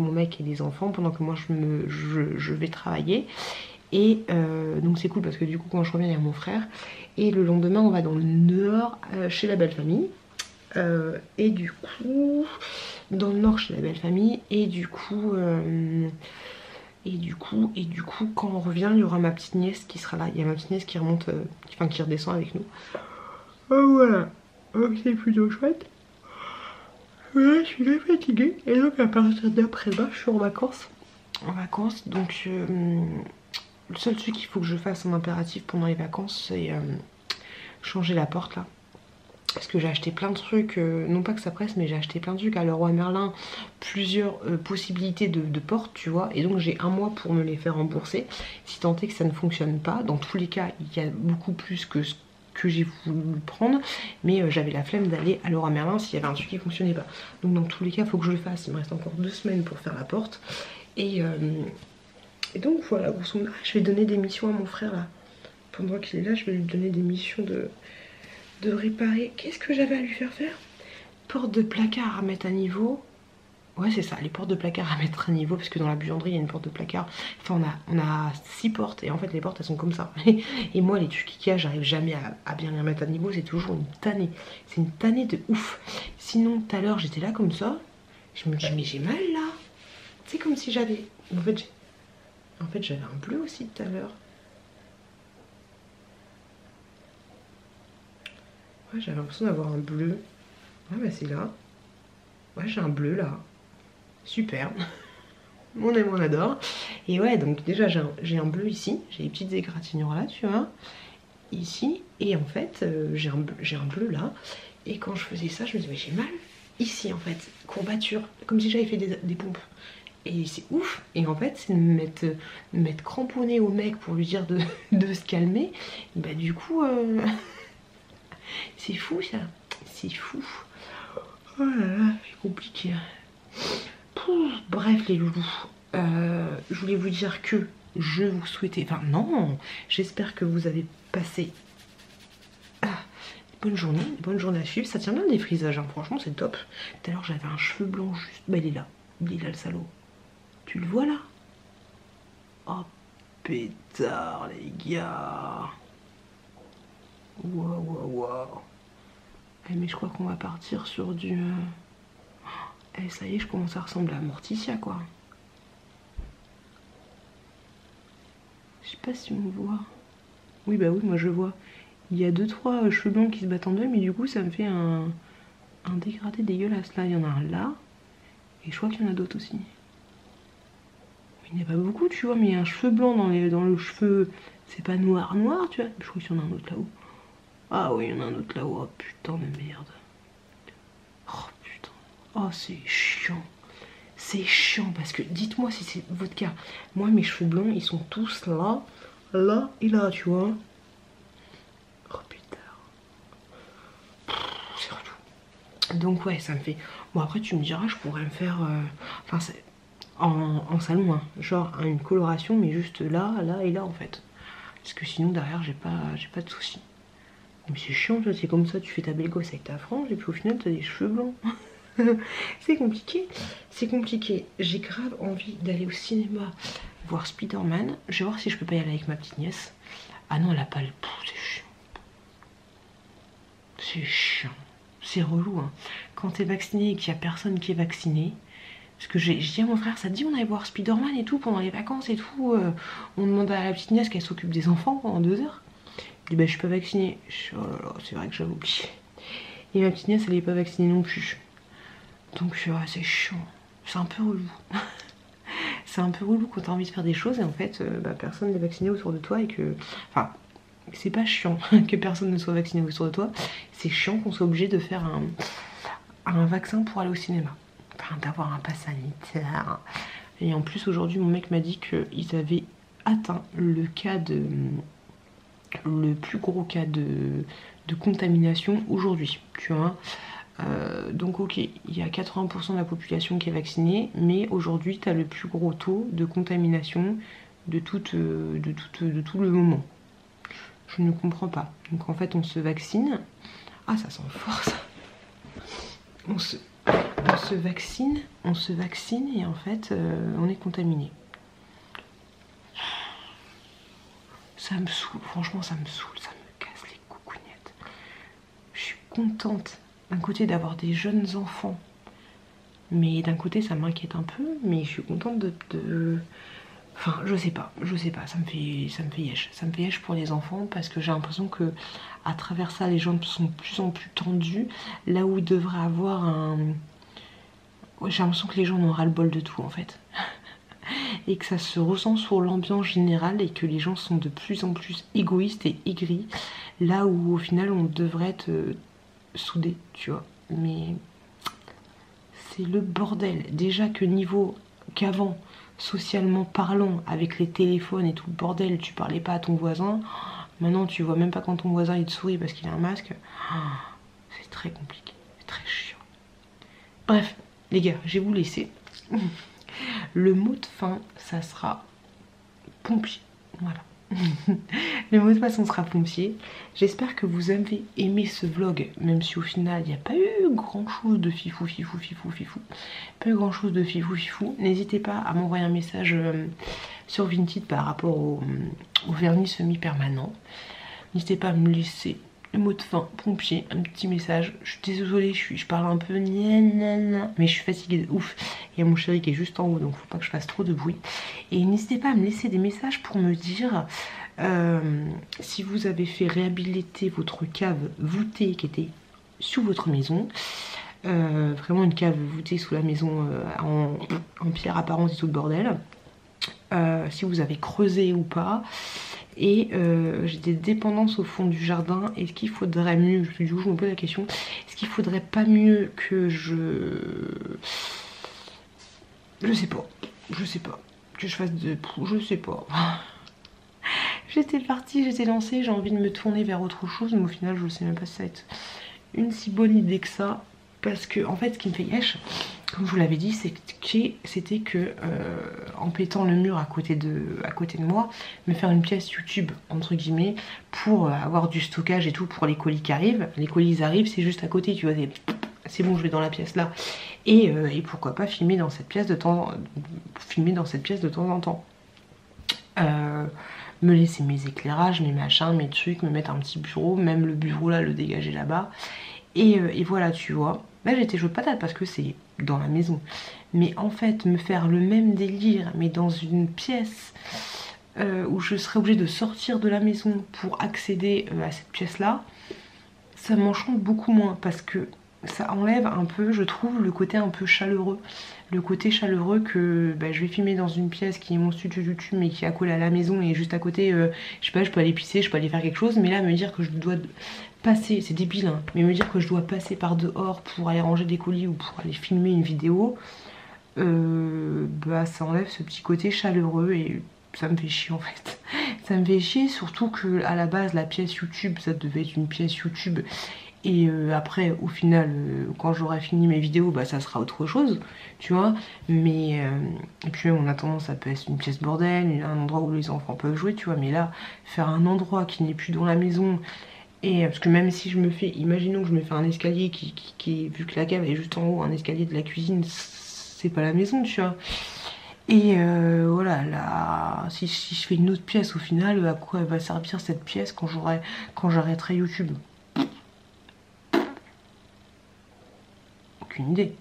S1: mon mec et les enfants pendant que moi je vais travailler. Et donc c'est cool parce que du coup quand je reviens il y a mon frère. Et le lendemain on va dans le nord chez la belle famille. Et du coup dans le nord chez la belle famille. Et du coup quand on revient il y aura ma petite nièce qui sera là. Il y a ma petite nièce qui remonte, qui redescend avec nous. Voilà, donc c'est plutôt chouette. Voilà, je suis très fatiguée. Et donc à partir d'après-demain je suis en vacances. Donc le seul truc qu'il faut que je fasse en impératif pendant les vacances c'est changer la porte là. Parce que j'ai acheté plein de trucs, non pas que ça presse, mais j'ai acheté plein de trucs à Leroy Merlin, plusieurs possibilités de portes, tu vois. Et donc j'ai un mois pour me les faire rembourser. Si tant est que ça ne fonctionne pas, dans tous les cas, il y a beaucoup plus que ce que j'ai voulu prendre. Mais j'avais la flemme d'aller à Leroy Merlin s'il y avait un truc qui ne fonctionnait pas. Donc dans tous les cas, il faut que je le fasse. Il me reste encore 2 semaines pour faire la porte. Et donc voilà, grosso modo, je vais donner des missions à mon frère là. Pendant qu'il est là, je vais lui donner des missions de réparer. Qu'est-ce que j'avais à lui faire faire? Porte de placard à mettre à niveau. Ouais c'est ça, les portes de placard à mettre à niveau. Parce que dans la buanderie il y a une porte de placard. Enfin on a 6 portes. Et en fait les portes elles sont comme ça. Et moi les trucs Ikea j'arrive jamais à bien les remettre à niveau. C'est toujours une tannée. C'est une tannée de ouf. Sinon tout à l'heure j'étais là comme ça. Je me dis mais j'ai mal là. C'est comme si j'avais... En fait j'avais un bleu aussi tout à l'heure. Ouais, j'avais l'impression d'avoir un bleu. Ouais, bah c'est là. Ouais, j'ai un bleu là. Super. On aime, on adore. Et ouais, donc déjà j'ai un bleu ici. J'ai des petites égratignures là, tu vois. Ici. Et en fait, j'ai un bleu là. Et quand je faisais ça, je me disais, mais j'ai mal ici en fait. Courbature. Comme si j'avais fait des pompes. Et c'est ouf. Et en fait, c'est de me mettre cramponné au mec pour lui dire de se calmer. Et bah du coup... c'est fou ça, c'est fou. Oh là là, c'est compliqué. Pouf, bref les loulous, je voulais vous dire que je vous souhaitais, enfin non, j'espère que vous avez passé bonne journée à suivre. Ça tient bien des frisages, hein. Franchement c'est top. Tout à l'heure j'avais un cheveu blanc juste, bah il est là le salaud. Tu le vois là? Oh pétard les gars. Waouh. Mais je crois qu'on va partir sur du... Eh, ça y est, je commence à ressembler à Morticia, quoi. Je sais pas si on voit. Oui, bah oui, moi je vois. Il y a 2-3 cheveux blancs qui se battent en deux, mais du coup, ça me fait un dégradé dégueulasse. Là, il y en a un là. Et je crois qu'il y en a d'autres aussi. Il n'y a pas beaucoup, tu vois, mais il y a un cheveu blanc dans le cheveu. C'est pas noir, tu vois. Je crois qu'il y en a un autre là-haut. Ah oui, il y en a un autre là-haut. Oh putain de merde. Oh putain. Oh c'est chiant. C'est chiant parce que dites-moi si c'est votre cas. Moi mes cheveux blancs ils sont tous là et là tu vois. Oh putain. C'est relou. Donc ouais ça me fait... Bon après tu me diras je pourrais me faire... Enfin c'est en salon hein. Genre une coloration mais juste là et là en fait. Parce que sinon derrière j'ai pas de soucis. Mais c'est chiant, c'est comme ça, tu fais ta belle gosse avec ta frange et puis au final t'as des cheveux blancs. C'est compliqué, c'est compliqué. J'ai grave envie d'aller au cinéma voir Spider-Man. Je vais voir si je peux pas y aller avec ma petite nièce. Ah non, elle a pas le pouls, c'est chiant. C'est chiant, c'est relou hein. Quand t'es vacciné et qu'il y a personne qui est vacciné. Parce que j'ai dit à mon frère, ça te dit on allait voir Spider-Man et tout pendant les vacances et tout. On demande à la petite nièce qu'elle s'occupe des enfants pendant 2 heures. Je dis bah je suis pas vaccinée. Oh là là, c'est vrai que j'avais oublié. Et ma petite nièce elle est pas vaccinée non plus. Donc c'est chiant. C'est un peu relou. C'est un peu relou quand t'as envie de faire des choses et en fait personne n'est vacciné autour de toi et que... Enfin, c'est pas chiant que personne ne soit vacciné autour de toi. C'est chiant qu'on soit obligé de faire un vaccin pour aller au cinéma. Enfin, d'avoir un pass sanitaire. Et en plus aujourd'hui mon mec m'a dit qu'ils avaient atteint le plus gros cas de contamination aujourd'hui, tu vois. Donc ok, il y a 80% de la population qui est vaccinée, mais aujourd'hui tu as le plus gros taux de contamination de tout le moment. Je ne comprends pas. Donc en fait on se vaccine. Ah ça sent fort ça. On se vaccine et en fait on est contaminé. Ça me saoule, franchement ça me saoule, ça me casse les coucougnettes. Je suis contente d'un côté d'avoir des jeunes enfants, mais d'un côté ça m'inquiète un peu, mais je suis contente de... Enfin je sais pas, ça me fait yesh pour les enfants parce que j'ai l'impression que à travers ça les gens sont de plus en plus tendus, là où ils devraient avoir un... J'ai l'impression que les gens ont ras-le-bol de tout en fait. Et que ça se ressent sur l'ambiance générale et que les gens sont de plus en plus égoïstes et aigris, là où au final on devrait être soudés, tu vois. Mais c'est le bordel. Déjà qu'avant, socialement parlant, avec les téléphones et tout le bordel, tu parlais pas à ton voisin. Maintenant tu vois même pas quand ton voisin il te sourit parce qu'il a un masque. C'est très compliqué, c'est très chiant. Bref, les gars, je vais vous laisser. Le mot de fin, ça sera pompier. Voilà. Le mot de façon sera pompier. J'espère que vous avez aimé ce vlog, même si au final il n'y a pas eu grand chose de fifou. Pas eu grand chose de fifou. N'hésitez pas à m'envoyer un message sur Vinted par rapport au vernis semi-permanent. N'hésitez pas à me laisser le mot de fin, pompier, un petit message. Je suis désolée, je parle un peu mais je suis fatiguée de ouf. Il y a mon chéri qui est juste en haut, donc faut pas que je fasse trop de bruit. Et n'hésitez pas à me laisser des messages pour me dire si vous avez fait réhabiliter votre cave voûtée qui était sous votre maison. Vraiment une cave voûtée sous la maison en pierre apparente et tout le bordel. Si vous avez creusé ou pas. Et j'ai des dépendances au fond du jardin. Est-ce qu'il faudrait mieux, du coup je me pose la question, est-ce qu'il faudrait pas mieux que je sais pas, que je fasse je sais pas. J'étais partie, j'étais lancée, j'ai envie de me tourner vers autre chose, mais au final je sais même pas si ça va être une si bonne idée que ça. Parce que en fait ce qui me fait yesh, comme je vous l'avais dit, c'était que en pétant le mur à côté de moi, me faire une pièce YouTube entre guillemets pour avoir du stockage et tout pour les colis qui arrivent. Les colis ils arrivent, c'est juste à côté, tu vois, c'est bon, je vais dans la pièce là. Et pourquoi pas filmer dans cette pièce de temps en temps. Me laisser mes éclairages, mes machins, mes trucs, me mettre un petit bureau, même le bureau là, le dégager là-bas. Et voilà, tu vois. Là j'étais chaude patate parce que c'est dans la maison. Mais en fait, me faire le même délire, mais dans une pièce où je serais obligée de sortir de la maison pour accéder à cette pièce-là, ça m'enchante beaucoup moins parce que ça enlève un peu, je trouve, le côté un peu chaleureux. Le côté chaleureux que je vais filmer dans une pièce qui est mon studio YouTube mais qui est accolée à la maison et juste à côté, je sais pas, je peux aller pisser, je peux aller faire quelque chose, mais là me dire que je dois passer, c'est débile hein, mais me dire que je dois passer par dehors pour aller ranger des colis ou pour aller filmer une vidéo, ça enlève ce petit côté chaleureux et ça me fait chier en fait. Ça me fait chier, surtout que à la base la pièce YouTube ça devait être une pièce YouTube. Et après, au final, quand j'aurai fini mes vidéos, ça sera autre chose, tu vois. Mais, et puis même en attendant, ça peut être une pièce bordel, un endroit où les enfants peuvent jouer, tu vois. Mais là, faire un endroit qui n'est plus dans la maison Et parce que même si je me fais, imaginons que je me fais un escalier qui vu que la cave est juste en haut, un escalier de la cuisine, c'est pas la maison, tu vois. Et voilà, là, si je fais une autre pièce au final, à quoi elle va servir cette pièce quand j'arrêterai YouTube? Aucune idée.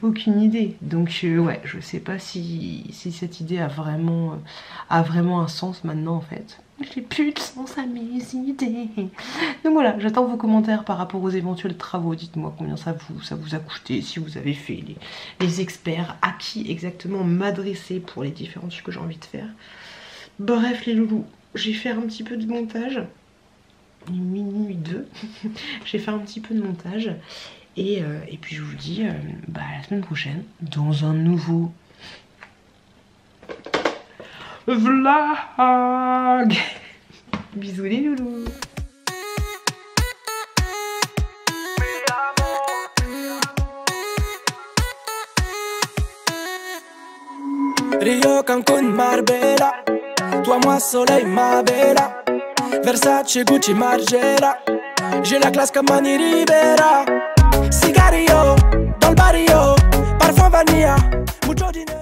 S1: Aucune idée. Donc ouais, je sais pas si cette idée a vraiment un sens maintenant en fait. J'ai plus de sens à mes idées. Donc voilà, j'attends vos commentaires par rapport aux éventuels travaux. Dites-moi combien ça vous a coûté, si vous avez fait les experts, à qui exactement m'adresser pour les différents trucs que j'ai envie de faire. Bref les loulous, j'ai fait un petit peu de montage. Minuit 2. J'ai fait un petit peu de montage. Et puis je vous dis à la semaine prochaine dans un nouveau vlog. Bisous les loulous.
S4: Rio, Cancun, Marbella. Toi, moi, soleil, ma vela. Versace, Gucci, Margiela. J'ai la classe comme Manny Ribera. Cigarillo, dans le barrio, parfum vanilla, mucho dinero.